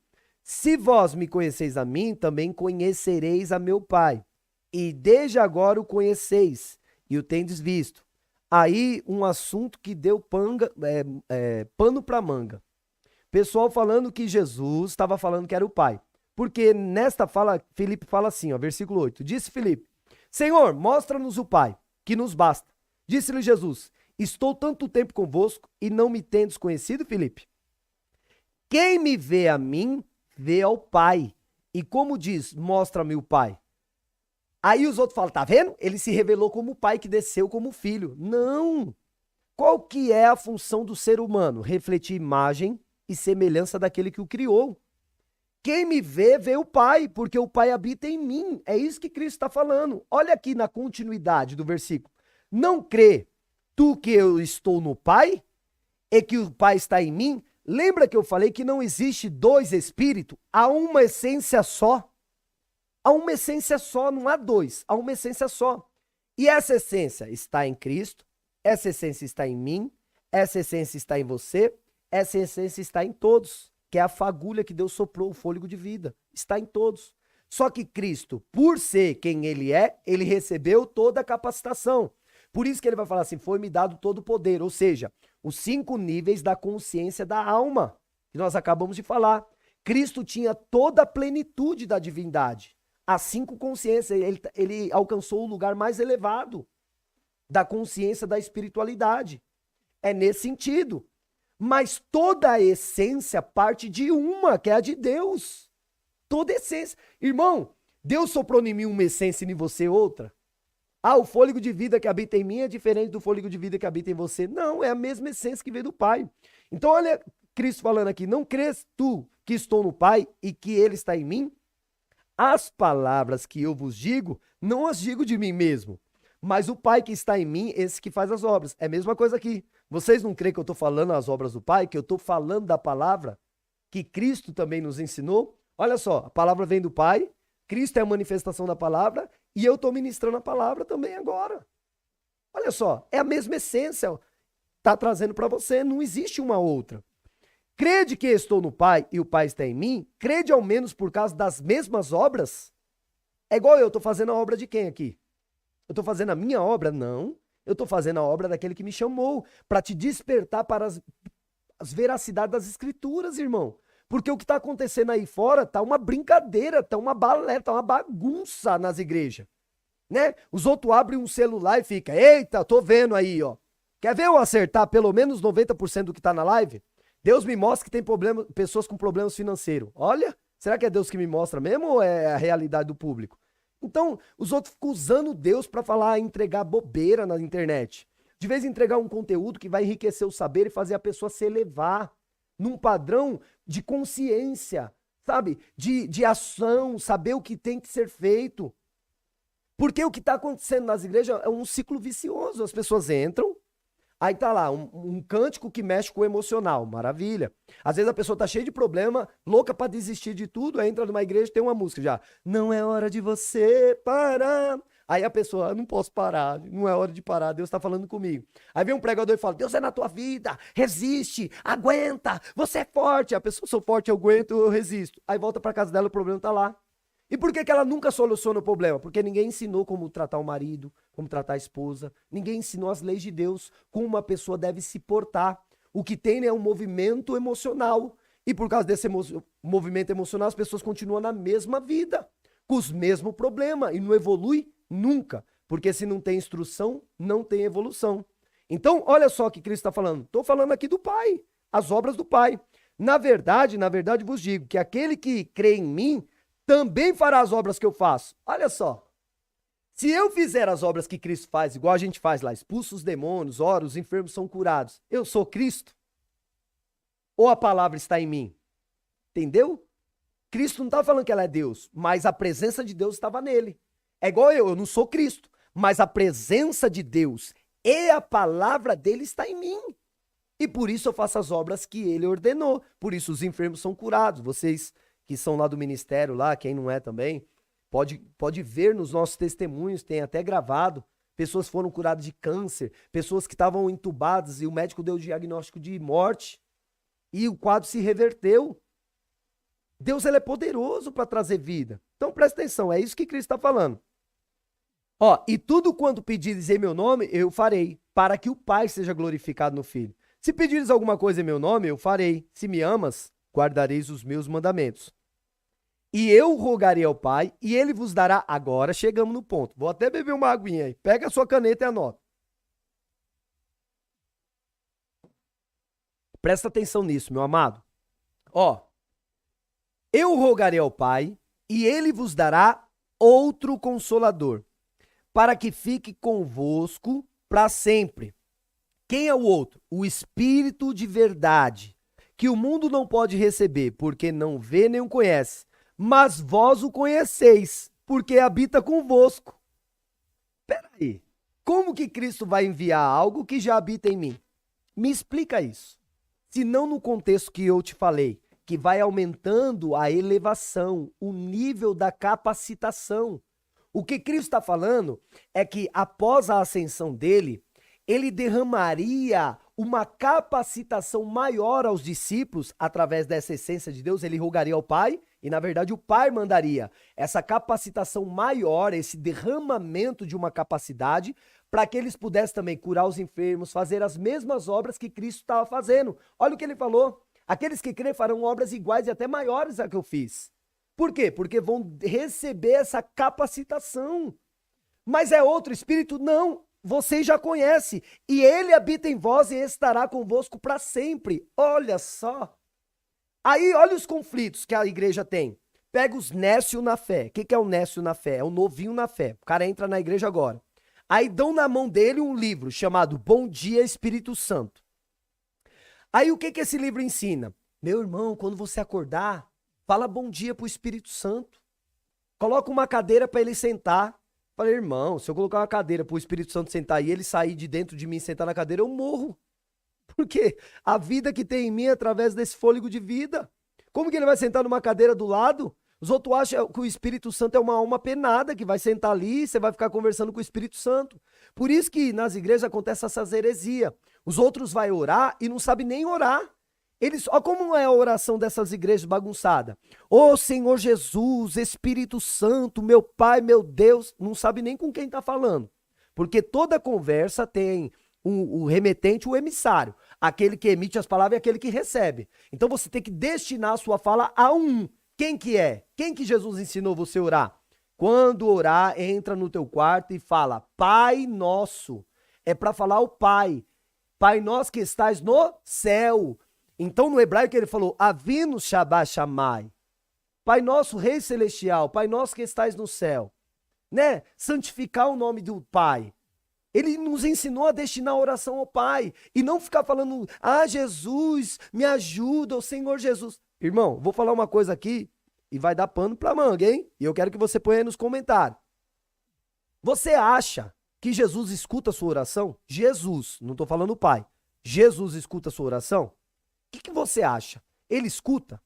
Se vós me conheceis a mim, também conhecereis a meu Pai. E desde agora o conheceis e o tendes visto. Aí um assunto que deu pano para manga. Pessoal falando que Jesus estava falando que era o Pai. Porque nesta fala, Filipe fala assim, ó, versículo 8. Disse Filipe, Senhor, mostra-nos o Pai, que nos basta. Disse-lhe Jesus, estou tanto tempo convosco e não me tendes conhecido, Filipe? Quem me vê a mim, vê ao Pai. E como diz, mostra-me o Pai. Aí os outros falam, tá vendo? Ele se revelou como o Pai que desceu como filho. Não! Qual que é a função do ser humano? Refletir imagem e semelhança daquele que o criou. Quem me vê, vê o Pai, porque o Pai habita em mim. É isso que Cristo está falando. Olha aqui na continuidade do versículo. Não crê tu que eu estou no Pai e que o Pai está em mim? Lembra que eu falei que não existe dois espíritos? Há uma essência só. Há uma essência só, não há dois. Há uma essência só. E essa essência está em Cristo, essa essência está em mim, essa essência está em você, essa essência está em todos, que é a fagulha que Deus soprou, o fôlego de vida. Está em todos. Só que Cristo, por ser quem ele é, ele recebeu toda a capacitação. Por isso que ele vai falar assim, foi-me dado todo o poder. Ou seja, os 5 níveis da consciência da alma, que nós acabamos de falar. Cristo tinha toda a plenitude da divindade. As 5 consciências, ele alcançou o lugar mais elevado da consciência da espiritualidade. É nesse sentido. Mas toda a essência parte de uma, que é a de Deus. Toda a essência. Irmão, Deus soprou em mim uma essência e em você outra. Ah, o fôlego de vida que habita em mim é diferente do fôlego de vida que habita em você. Não, é a mesma essência que veio do Pai. Então olha Cristo falando aqui, não crês tu que estou no Pai e que Ele está em mim? As palavras que eu vos digo, não as digo de mim mesmo, mas o Pai que está em mim, esse que faz as obras. É a mesma coisa aqui. Vocês não creem que eu estou falando as obras do Pai, que eu estou falando da palavra que Cristo também nos ensinou? Olha só, a palavra vem do Pai, Cristo é a manifestação da palavra e eu estou ministrando a palavra também agora. Olha só, é a mesma essência, está trazendo para você, não existe uma outra. Crede que estou no Pai e o Pai está em mim? Crede ao menos por causa das mesmas obras? É igual eu estou fazendo a obra de quem aqui? Eu estou fazendo a minha obra? Não. Eu estou fazendo a obra daquele que me chamou para te despertar para as veracidades das escrituras, irmão. Porque o que está acontecendo aí fora tá uma brincadeira, tá uma balé, tá uma bagunça nas igrejas, né? Os outros abrem um celular e fica, eita, tô vendo aí, ó. Quer ver eu acertar pelo menos 90% do que está na live? Deus me mostra que tem pessoas com problemas financeiros. Olha, será que é Deus que me mostra mesmo ou é a realidade do público? Então, os outros ficam usando Deus para falar, entregar bobeira na internet. De vez em entregar um conteúdo que vai enriquecer o saber e fazer a pessoa se elevar num padrão de consciência, sabe? De ação, saber o que tem que ser feito. Porque o que está acontecendo nas igrejas é um ciclo vicioso. As pessoas entram, aí tá lá, um cântico que mexe com o emocional, maravilha. Às vezes a pessoa tá cheia de problema, louca pra desistir de tudo, aí entra numa igreja e tem uma música já. Não é hora de você parar. Aí a pessoa, não posso parar, não é hora de parar, Deus tá falando comigo. Aí vem um pregador e fala, Deus é na tua vida, resiste, aguenta, você é forte. A pessoa, sou forte, eu aguento, eu resisto. Aí volta pra casa dela, o problema tá lá. E por que ela nunca soluciona o problema? Porque ninguém ensinou como tratar o marido, como tratar a esposa. Ninguém ensinou as leis de Deus, como uma pessoa deve se portar. O que tem é um movimento emocional. E por causa desse movimento emocional, as pessoas continuam na mesma vida, com os mesmos problemas. E não evolui nunca. Porque se não tem instrução, não tem evolução. Então, olha só o que Cristo está falando. Estou falando aqui do Pai, as obras do Pai. Na verdade vos digo que aquele que crê em mim, também fará as obras que eu faço. Olha só. Se eu fizer as obras que Cristo faz, igual a gente faz lá, expulso os demônios, ora, os enfermos são curados. Eu sou Cristo? Ou a palavra está em mim? Entendeu? Cristo não está falando que ela é Deus, mas a presença de Deus estava nele. É igual eu não sou Cristo, mas a presença de Deus e a palavra dele está em mim. E por isso eu faço as obras que ele ordenou. Por isso os enfermos são curados. Vocês que são lá do ministério, lá, quem não é também, pode ver nos nossos testemunhos, tem até gravado, pessoas foram curadas de câncer, pessoas que estavam entubadas e o médico deu o diagnóstico de morte e o quadro se reverteu. Deus, ele é poderoso para trazer vida. Então presta atenção, é isso que Cristo está falando. Ó, e tudo quanto pedires em meu nome, eu farei, para que o Pai seja glorificado no Filho. Se pedires alguma coisa em meu nome, eu farei. Se me amas, guardareis os meus mandamentos. E eu rogarei ao Pai, e ele vos dará. Agora chegamos no ponto. Vou até beber uma aguinha aí. Pega a sua caneta e anota. Presta atenção nisso, meu amado. Ó, eu rogarei ao Pai, e ele vos dará outro consolador, para que fique convosco para sempre. Quem é o outro? O Espírito de verdade, que o mundo não pode receber, porque não vê nem o conhece. Mas vós o conheceis, porque habita convosco. Peraí, como que Cristo vai enviar algo que já habita em mim? Me explica isso. Se não no contexto que eu te falei, que vai aumentando a elevação, o nível da capacitação. O que Cristo está falando é que após a ascensão dele, ele derramaria uma capacitação maior aos discípulos através dessa essência de Deus. Ele rogaria ao Pai e, na verdade, o Pai mandaria essa capacitação maior, esse derramamento de uma capacidade para que eles pudessem também curar os enfermos, fazer as mesmas obras que Cristo estava fazendo. Olha o que ele falou. Aqueles que crêem farão obras iguais e até maiores a que eu fiz. Por quê? Porque vão receber essa capacitação. Mas é outro Espírito? Não. Vocês já conhecem, e ele habita em vós e estará convosco para sempre. Olha só. Aí, olha os conflitos que a igreja tem. Pega os nécios na fé. O que é o nécio na fé? É o novinho na fé. O cara entra na igreja agora. Aí dão na mão dele um livro chamado Bom Dia Espírito Santo. Aí o que esse livro ensina? Meu irmão, quando você acordar, fala bom dia pro Espírito Santo. Coloca uma cadeira para ele sentar. Falei, irmão, se eu colocar uma cadeira pro Espírito Santo sentar e ele sair de dentro de mim e sentar na cadeira, eu morro. Porque a vida que tem em mim é através desse fôlego de vida. Como que ele vai sentar numa cadeira do lado? Os outros acham que o Espírito Santo é uma alma penada, que vai sentar ali e você vai ficar conversando com o Espírito Santo. Por isso que nas igrejas acontece essa heresia. Os outros vão orar e não sabem nem orar. Olha como é a oração dessas igrejas bagunçadas. Ô Senhor Jesus, Espírito Santo, meu Pai, meu Deus, não sabe nem com quem está falando. Porque toda conversa tem o remetente, o emissário. Aquele que emite as palavras e aquele que recebe. Então você tem que destinar a sua fala a um. Quem que é? Quem que Jesus ensinou você a orar? Quando orar, entra no teu quarto e fala, Pai Nosso. É para falar o Pai. Pai nosso que estás no céu. Então no hebraico ele falou, Avinu Shabbat Shammai. Pai nosso, Rei Celestial, Pai nosso que estás no céu. Né? Santificar o nome do Pai. Ele nos ensinou a destinar a oração ao Pai. E não ficar falando, Jesus, me ajuda, o Senhor Jesus. Irmão, vou falar uma coisa aqui e vai dar pano pra manga, hein? E eu quero que você ponha aí nos comentários. Você acha que Jesus escuta a sua oração? Jesus, não tô falando o Pai. Jesus escuta a sua oração? O que você acha? Ele escuta?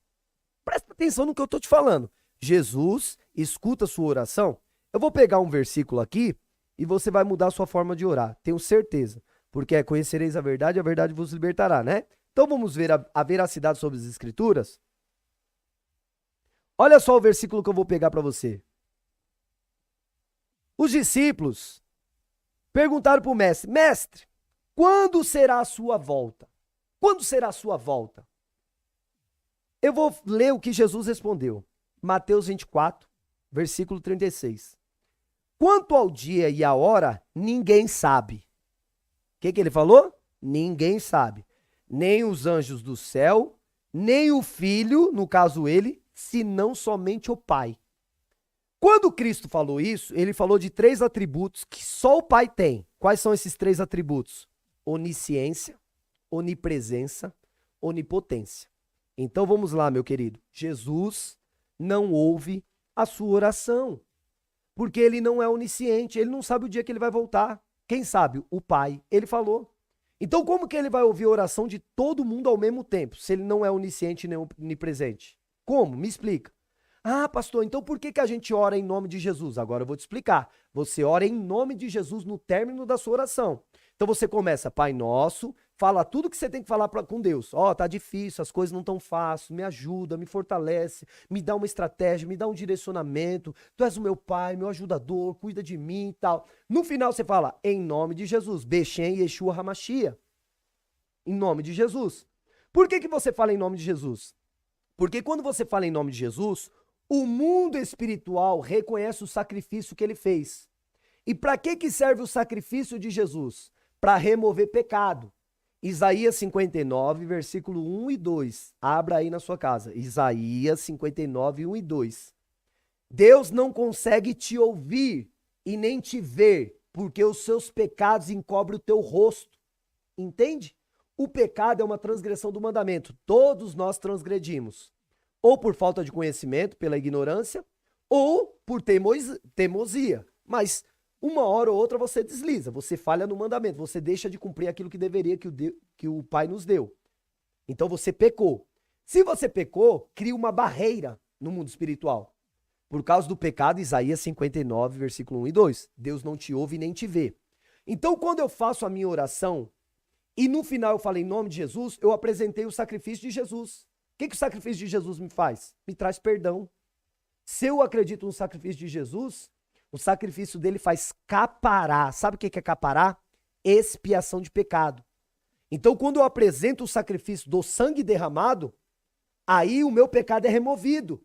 Presta atenção no que eu tô te falando. Jesus escuta a sua oração? Eu vou pegar um versículo aqui e você vai mudar a sua forma de orar. Tenho certeza. Porque é conhecereis a verdade vos libertará, né? Então vamos ver a veracidade sobre as escrituras? Olha só o versículo que eu vou pegar para você. Os discípulos perguntaram para o mestre, mestre, quando será a sua volta? Quando será a sua volta? Eu vou ler o que Jesus respondeu. Mateus 24, versículo 36. Quanto ao dia e à hora, ninguém sabe. O que ele falou? Ninguém sabe. Nem os anjos do céu, nem o Filho, no caso ele, senão somente o Pai. Quando Cristo falou isso, ele falou de 3 atributos que só o Pai tem. Quais são esses 3 atributos? Onisciência, onipresença, onipotência. Então vamos lá, meu querido. Jesus não ouve a sua oração, porque ele não é onisciente, ele não sabe o dia que ele vai voltar. Quem sabe? O Pai. Ele falou. Então como que ele vai ouvir a oração de todo mundo ao mesmo tempo, se ele não é onisciente nem onipresente? Como? Me explica. Ah, pastor, então por que a gente ora em nome de Jesus? Agora eu vou te explicar. Você ora em nome de Jesus no término da sua oração. Então você começa, Pai Nosso, fala tudo que você tem que falar com Deus. Tá difícil, as coisas não tão fáceis, me ajuda, me fortalece, me dá uma estratégia, me dá um direcionamento. Tu és o meu Pai, meu ajudador, cuida de mim e tal. No final você fala, em nome de Jesus, Bechem Yeshua Hamashia. Em nome de Jesus. Por que você fala em nome de Jesus? Porque quando você fala em nome de Jesus, o mundo espiritual reconhece o sacrifício que ele fez. E para que serve o sacrifício de Jesus? Para remover pecado. Isaías 59, versículo 1 e 2. Abra aí na sua casa. Isaías 59, 1 e 2. Deus não consegue te ouvir e nem te ver, porque os seus pecados encobrem o teu rosto. Entende? O pecado é uma transgressão do mandamento. Todos nós transgredimos. Ou por falta de conhecimento, pela ignorância, ou por teimosia. Mas uma hora ou outra você desliza, você falha no mandamento, você deixa de cumprir aquilo que deveria, que o Pai nos deu. Então você pecou. Se você pecou, cria uma barreira no mundo espiritual. Por causa do pecado, Isaías 59, versículo 1 e 2. Deus não te ouve nem te vê. Então quando eu faço a minha oração, e no final eu falei em nome de Jesus, eu apresentei o sacrifício de Jesus. O que o sacrifício de Jesus me faz? Me traz perdão. Se eu acredito no sacrifício de Jesus, o sacrifício dele faz capará. Sabe o que é capará? Expiação de pecado. Então, quando eu apresento o sacrifício do sangue derramado, aí o meu pecado é removido.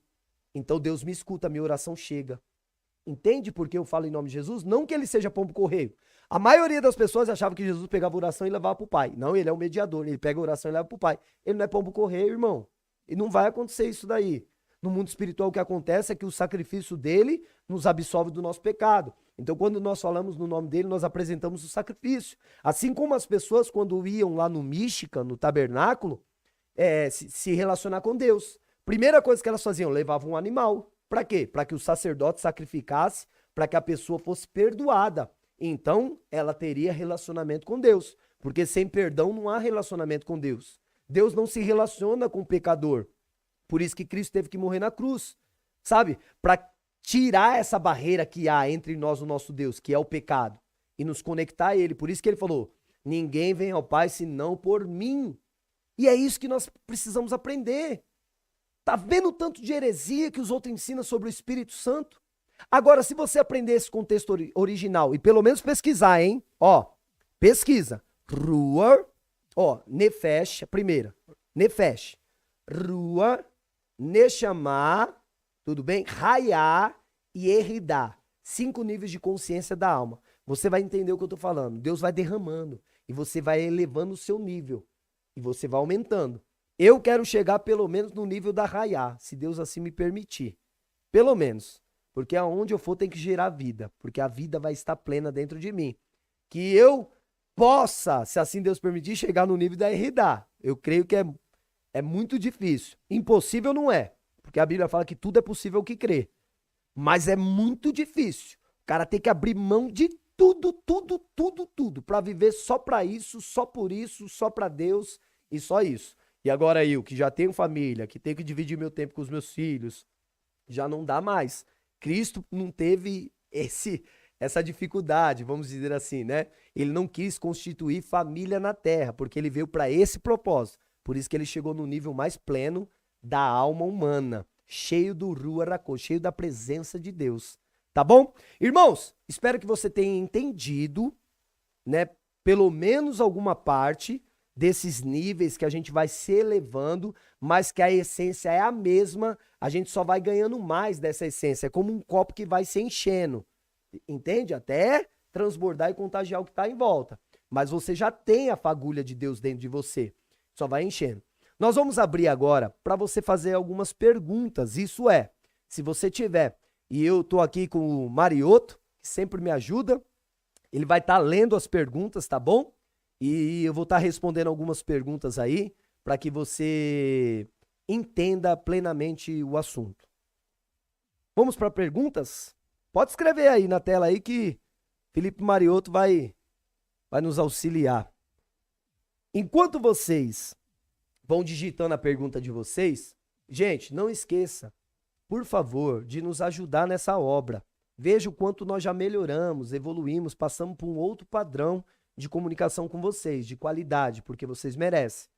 Então, Deus me escuta, a minha oração chega. Entende por que eu falo em nome de Jesus? Não que ele seja pombo correio. A maioria das pessoas achava que Jesus pegava a oração e levava para o Pai. Não, ele é o mediador. Ele pega a oração e leva para o Pai. Ele não é pombo correio, irmão. E não vai acontecer isso daí. No mundo espiritual o que acontece é que o sacrifício dele nos absolve do nosso pecado. Então quando nós falamos no nome dele, nós apresentamos o sacrifício. Assim como as pessoas quando iam lá no Mística, no tabernáculo, se relacionar com Deus. Primeira coisa que elas faziam, levavam um animal. Para quê? Para que o sacerdote sacrificasse, para que a pessoa fosse perdoada. Então ela teria relacionamento com Deus. Porque sem perdão não há relacionamento com Deus. Deus não se relaciona com o pecador. Por isso que Cristo teve que morrer na cruz, sabe? Para tirar essa barreira que há entre nós e o nosso Deus, que é o pecado, e nos conectar a ele. Por isso que ele falou, ninguém vem ao Pai senão por mim. E é isso que nós precisamos aprender. Tá vendo o tanto de heresia que os outros ensinam sobre o Espírito Santo? Agora, se você aprender esse contexto original e pelo menos pesquisar, hein? Pesquisa. Ruar, Nefesh, a primeira. Nefesh. Ruar, Neshama, tudo bem? Raiá e Eridá. 5 níveis de consciência da alma. Você vai entender o que eu tô falando. Deus vai derramando. e você vai elevando o seu nível e você vai aumentando. Eu quero chegar pelo menos no nível da Rayá, se Deus assim me permitir. Pelo menos. Porque aonde eu for tem que gerar vida, porque a vida vai estar plena dentro de mim. Que eu possa, se assim Deus permitir, chegar no nível da RDA. Eu creio que é muito difícil. Impossível não é, porque a Bíblia fala que tudo é possível que crê. Mas é muito difícil. O cara tem que abrir mão de tudo, para viver só para isso, só por isso, só para Deus e só isso. E agora eu, que já tenho família, que tenho que dividir meu tempo com os meus filhos, já não dá mais. Cristo não teve essa dificuldade, vamos dizer assim, né? Ele não quis constituir família na terra, porque ele veio para esse propósito. Por isso que ele chegou no nível mais pleno da alma humana, cheio do Ruach HaKodesh, cheio da presença de Deus. Tá bom? Irmãos, espero que você tenha entendido, né, pelo menos alguma parte desses níveis que a gente vai se elevando, mas que a essência é a mesma, a gente só vai ganhando mais dessa essência. É como um copo que vai se enchendo, entende? Até transbordar e contagiar o que está em volta. Mas você já tem a fagulha de Deus dentro de você, só vai enchendo. Nós vamos abrir agora para você fazer algumas perguntas, isso é, se você tiver, e eu tô aqui com o Marioto, que sempre me ajuda, ele vai estar lendo as perguntas, tá bom? E eu vou estar respondendo algumas perguntas aí para que você entenda plenamente o assunto. Vamos para perguntas? Pode escrever aí na tela aí que Felipe Marioto vai nos auxiliar. Enquanto vocês vão digitando a pergunta de vocês, gente, não esqueça, por favor, de nos ajudar nessa obra. Veja o quanto nós já melhoramos, evoluímos, passamos por um outro padrão de comunicação com vocês, de qualidade, porque vocês merecem.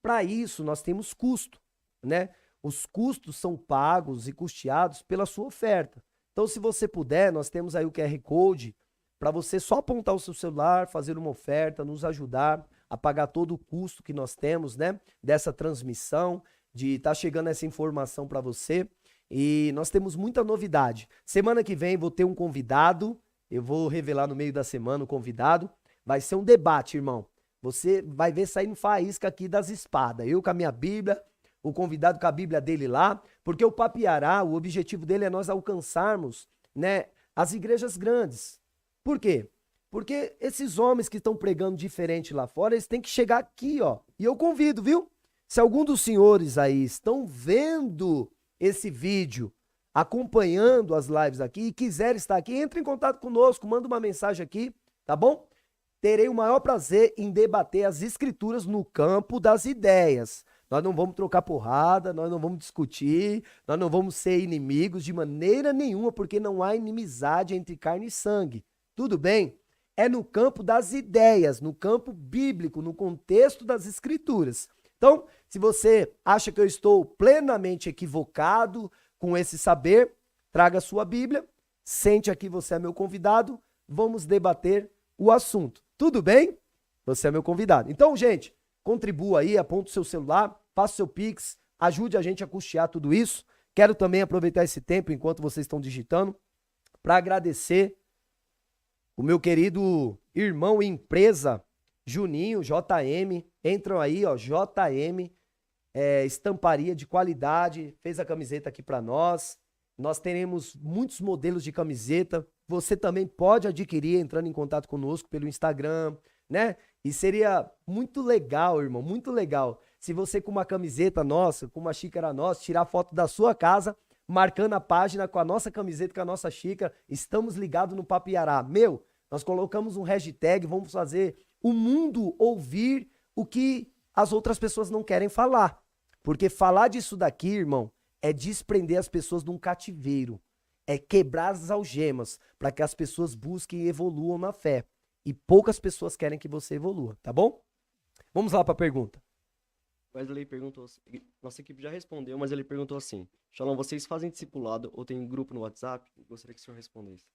Para isso, nós temos custo, né? Os custos são pagos e custeados pela sua oferta. Então, se você puder, nós temos aí o QR Code para você só apontar o seu celular, fazer uma oferta, nos ajudar a pagar todo o custo que nós temos, né? Dessa transmissão, de estar chegando essa informação para você. E nós temos muita novidade. Semana que vem vou ter um convidado, eu vou revelar no meio da semana o convidado. Vai ser um debate, irmão. Você vai ver saindo faísca aqui das espadas. Eu com a minha Bíblia, o convidado com a Bíblia dele lá, porque o Papiará, o objetivo dele é nós alcançarmos, né, as igrejas grandes. Por quê? Porque esses homens que estão pregando diferente lá fora, eles têm que chegar aqui, ó. E eu convido, viu? Se algum dos senhores aí estão vendo esse vídeo, acompanhando as lives aqui e quiser estar aqui, entre em contato conosco, manda uma mensagem aqui, tá bom? Terei o maior prazer em debater as escrituras no campo das ideias. Nós não vamos trocar porrada, nós não vamos discutir, nós não vamos ser inimigos de maneira nenhuma, porque não há inimizade entre carne e sangue. Tudo bem? É no campo das ideias, no campo bíblico, no contexto das escrituras. Então, se você acha que eu estou plenamente equivocado com esse saber, traga a sua Bíblia, sente aqui, você é meu convidado, vamos debater o assunto. Tudo bem? Você é meu convidado. Então, gente, contribua aí, aponta o seu celular, faça o seu Pix, ajude a gente a custear tudo isso. Quero também aproveitar esse tempo, enquanto vocês estão digitando, para agradecer o meu querido irmão e empresa, Juninho, JM. Entram aí, ó, JM, estamparia de qualidade, fez a camiseta aqui para nós. Nós teremos muitos modelos de camiseta. Você também pode adquirir entrando em contato conosco pelo Instagram, né? E seria muito legal, irmão, muito legal, se você com uma camiseta nossa, com uma xícara nossa, tirar foto da sua casa, marcando a página com a nossa camiseta, com a nossa xícara, estamos ligados no Papiará. Meu, nós colocamos um hashtag, vamos fazer o mundo ouvir o que as outras pessoas não querem falar. Porque falar disso daqui, irmão, é desprender as pessoas de um cativeiro. É quebrar as algemas para que as pessoas busquem e evoluam na fé. E poucas pessoas querem que você evolua, tá bom? Vamos lá para a pergunta. Wesley perguntou, nossa equipe já respondeu, mas ele perguntou assim: Shalom, vocês fazem discipulado ou tem grupo no WhatsApp? Gostaria que o senhor respondesse.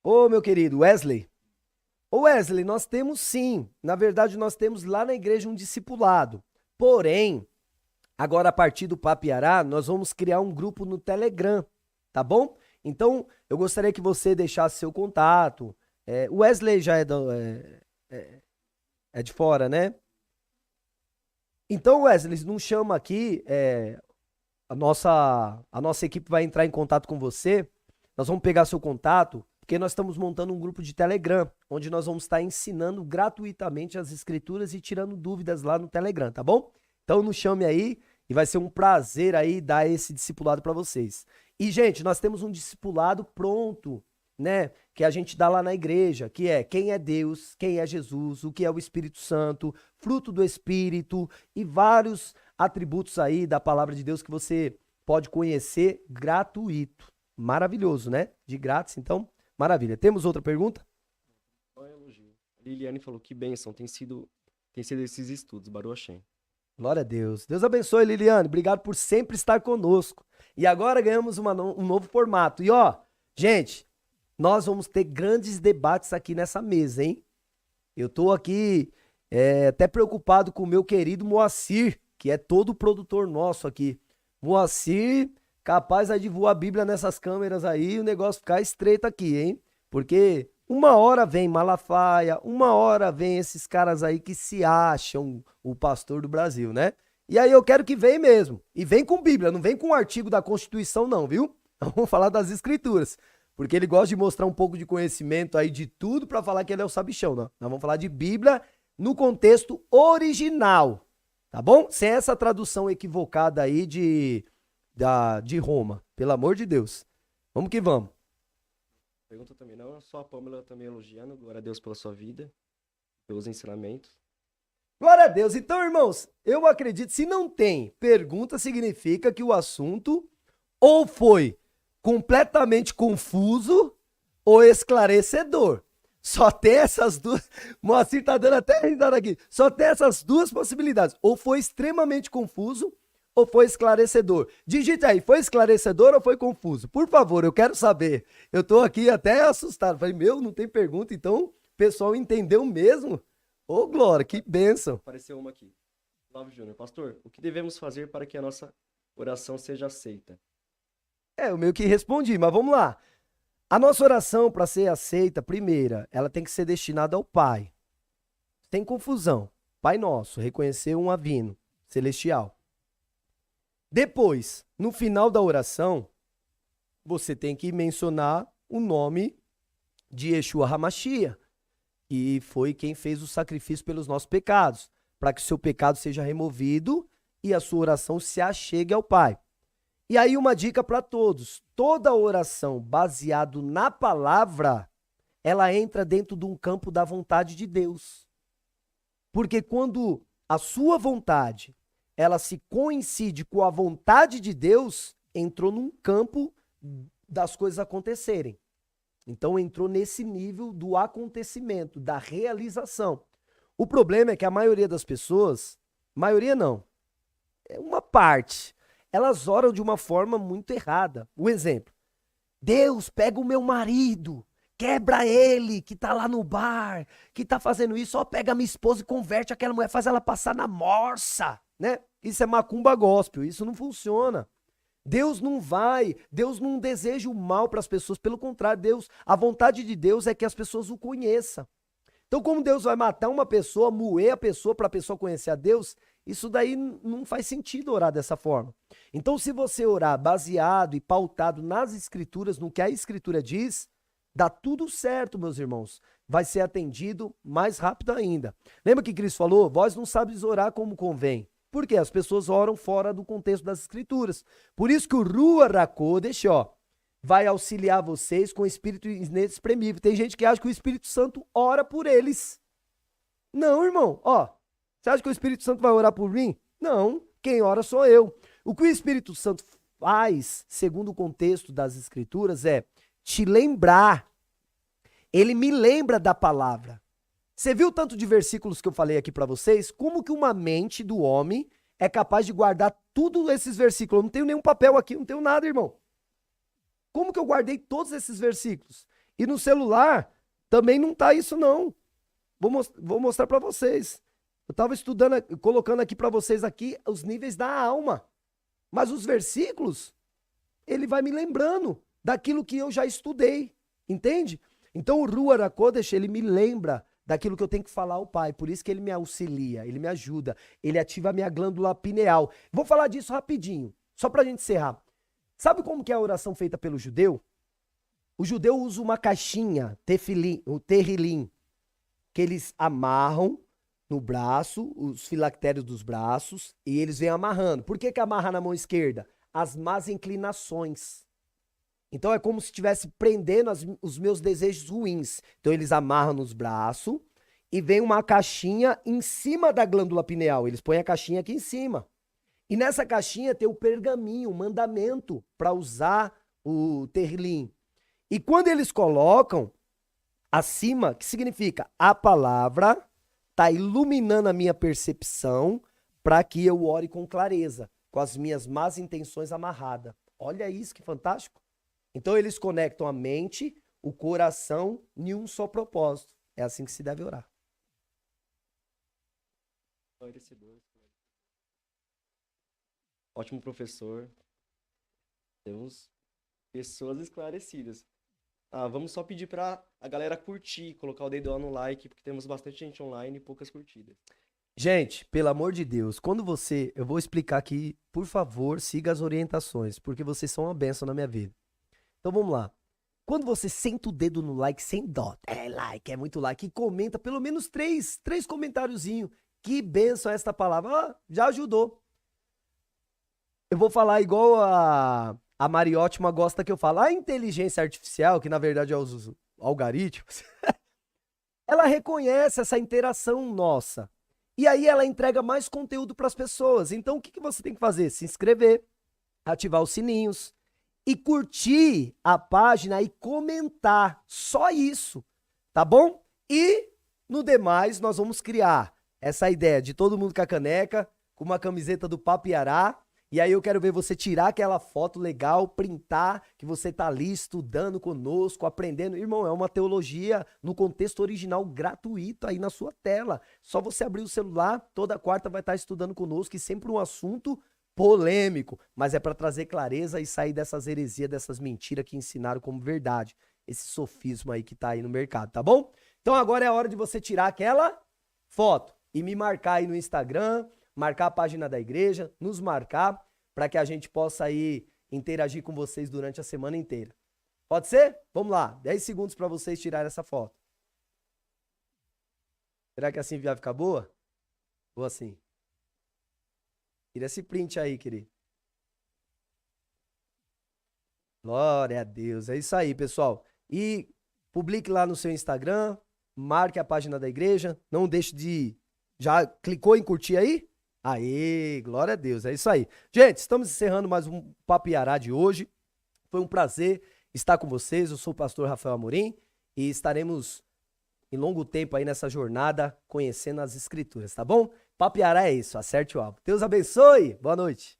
Ô, meu querido Wesley. Ô, Wesley, nós temos sim. Na verdade, nós temos lá na igreja um discipulado. Porém, agora a partir do Papiará, nós vamos criar um grupo no Telegram, tá bom? Então, eu gostaria que você deixasse seu contato. O Wesley já é É de fora, né? Então, Wesley, não chama aqui, a nossa equipe vai entrar em contato com você, nós vamos pegar seu contato, porque nós estamos montando um grupo de Telegram, onde nós vamos estar ensinando gratuitamente as escrituras e tirando dúvidas lá no Telegram, tá bom? Então, nos chame aí e vai ser um prazer aí dar esse discipulado para vocês. E, gente, nós temos um discipulado pronto, né? Que a gente dá lá na igreja, que é quem é Deus, quem é Jesus, o que é o Espírito Santo, fruto do Espírito e vários atributos aí da palavra de Deus que você pode conhecer gratuito. Maravilhoso, né? De grátis, então, maravilha. Temos outra pergunta? Só um elogio. Liliane falou que bênção tem sido esses estudos, Baruch Hashem. Glória a Deus. Deus abençoe, Liliane. Obrigado por sempre estar conosco. E agora ganhamos um novo formato. E ó, gente, nós vamos ter grandes debates aqui nessa mesa, hein? Eu tô aqui até preocupado com o meu querido Moacir, que é todo produtor nosso aqui. Moacir, capaz aí de voar a Bíblia nessas câmeras aí e o negócio ficar estreito aqui, hein? Porque uma hora vem Malafaia, uma hora vem esses caras aí que se acham o pastor do Brasil, né? E aí eu quero que venha mesmo. E vem com Bíblia, não vem com o artigo da Constituição não, viu? Vamos falar das Escrituras. Porque ele gosta de mostrar um pouco de conhecimento aí de tudo pra falar que ele é o sabichão, né? Nós vamos falar de Bíblia no contexto original, tá bom? Sem essa tradução equivocada aí de Roma, pelo amor de Deus. Vamos que vamos. Pergunta também, não, só a Pâmela também elogiando, glória a Deus pela sua vida, pelos ensinamentos. Glória a Deus. Então, irmãos, eu acredito, se não tem pergunta, significa que o assunto ou foi completamente confuso ou esclarecedor. Só tem essas duas. Moacir tá dando até risada aqui. Só tem essas duas possibilidades. Ou foi extremamente confuso ou foi esclarecedor. Digita aí, foi esclarecedor ou foi confuso? Por favor, eu quero saber. Eu tô aqui até assustado. Falei, não tem pergunta, então o pessoal entendeu mesmo? Ô, Glória, que bênção. Apareceu uma aqui. Flávio Júnior, pastor, o que devemos fazer para que a nossa oração seja aceita? Eu meio que respondi, mas vamos lá. A nossa oração, para ser aceita, primeira, ela tem que ser destinada ao Pai. Sem confusão. Pai nosso, reconhecer um avino celestial. Depois, no final da oração, você tem que mencionar o nome de Yeshua HaMashiach, que foi quem fez o sacrifício pelos nossos pecados, para que o seu pecado seja removido e a sua oração se achegue ao Pai. E aí uma dica para todos, toda oração baseada na palavra, ela entra dentro de um campo da vontade de Deus. Porque quando a sua vontade, ela se coincide com a vontade de Deus, entrou num campo das coisas acontecerem. Então entrou nesse nível do acontecimento, da realização. O problema é que a maioria das pessoas, maioria não, é uma parte, elas oram de uma forma muito errada. Um exemplo, Deus, pega o meu marido, quebra ele que tá lá no bar, que tá fazendo isso, ó, pega a minha esposa e converte aquela mulher, faz ela passar na morsa, né? Isso é macumba gospel, isso não funciona. Deus não deseja o mal para as pessoas, pelo contrário, a vontade de Deus é que as pessoas o conheçam. Então, como Deus vai matar uma pessoa, moer a pessoa para a pessoa conhecer a Deus, isso daí não faz sentido orar dessa forma. Então, se você orar baseado e pautado nas Escrituras, no que a Escritura diz, dá tudo certo, meus irmãos. Vai ser atendido mais rápido ainda. Lembra que Cristo falou? Vós não sabes orar como convém. Por quê? As pessoas oram fora do contexto das Escrituras. Por isso que o Ruach HaKodesh, vai auxiliar vocês com o Espírito inexprimível. Tem gente que acha que o Espírito Santo ora por eles. Não, irmão. Você acha que o Espírito Santo vai orar por mim? Não. Quem ora sou eu. O que o Espírito Santo faz, segundo o contexto das Escrituras, é te lembrar. Ele me lembra da palavra. Você viu o tanto de versículos que eu falei aqui para vocês? Como que uma mente do homem é capaz de guardar tudo esses versículos? Eu não tenho nenhum papel aqui, não tenho nada, irmão. Como que eu guardei todos esses versículos? E no celular também não tá isso não. Vou mostrar para vocês. Eu estava estudando, colocando aqui para vocês aqui os níveis da alma. Mas os versículos, ele vai me lembrando daquilo que eu já estudei. Entende? Então o Ruach HaKodesh, ele me lembra daquilo que eu tenho que falar ao Pai. Por isso que ele me auxilia, ele me ajuda, ele ativa a minha glândula pineal. Vou falar disso rapidinho, só pra gente encerrar. Sabe como que é a oração feita pelo judeu? O judeu usa uma caixinha, tefilim, o terrilim, que eles amarram no braço, os filactérios dos braços, e eles vêm amarrando. Por que amarra na mão esquerda? As más inclinações. Então é como se estivesse prendendo os meus desejos ruins. Então eles amarram nos braços e vem uma caixinha em cima da glândula pineal. Eles põem a caixinha aqui em cima. E nessa caixinha tem o pergaminho, o mandamento para usar o terrilim. E quando eles colocam acima, que significa a palavra está iluminando a minha percepção para que eu ore com clareza, com as minhas más intenções amarradas. Olha isso, que fantástico. Então eles conectam a mente, o coração em um só propósito. É assim que se deve orar. Ótimo professor. Temos pessoas esclarecidas. Vamos só pedir para a galera curtir, colocar o dedão no like, porque temos bastante gente online e poucas curtidas. Gente, pelo amor de Deus, eu vou explicar aqui, por favor, siga as orientações, porque vocês são uma bênção na minha vida. Então vamos lá. Quando você senta o dedo no like sem dó, é muito like, e comenta pelo menos três comentáriozinhos. Que bênção esta palavra. Já ajudou. Eu vou falar igual a Mariótima gosta que eu falo. A inteligência artificial, que na verdade é os algoritmos, ela reconhece essa interação nossa. E aí ela entrega mais conteúdo para as pessoas. Então o que você tem que fazer? Se inscrever, ativar os sininhos e curtir a página e comentar. Só isso, tá bom? E no demais nós vamos criar essa ideia de todo mundo com a caneca, com uma camiseta do Papo Iará. E aí eu quero ver você tirar aquela foto legal, printar, que você tá ali estudando conosco, aprendendo. Irmão, é uma teologia no contexto original gratuito aí na sua tela. Só você abrir o celular, toda quarta vai estar estudando conosco e sempre um assunto polêmico, mas é para trazer clareza e sair dessas heresias, dessas mentiras que ensinaram como verdade. Esse sofisma aí que tá aí no mercado, tá bom? Então agora é a hora de você tirar aquela foto e me marcar aí no Instagram, marcar a página da igreja, nos marcar, para que a gente possa aí interagir com vocês durante a semana inteira. Pode ser? Vamos lá, 10 segundos para vocês tirarem essa foto. Será que assim vai ficar boa? Ou assim? Tira esse print aí, querido. Glória a Deus, é isso aí, pessoal. E publique lá no seu Instagram, marque a página da igreja, não deixe de... Já clicou em curtir aí? Aê, glória a Deus, é isso aí. Gente, estamos encerrando mais um Papo Iará de hoje. Foi um prazer estar com vocês. Eu sou o pastor Rafael Amorim e estaremos em longo tempo aí nessa jornada conhecendo as escrituras, tá bom? Papo Iará é isso, acerte o alvo. Deus abençoe, boa noite.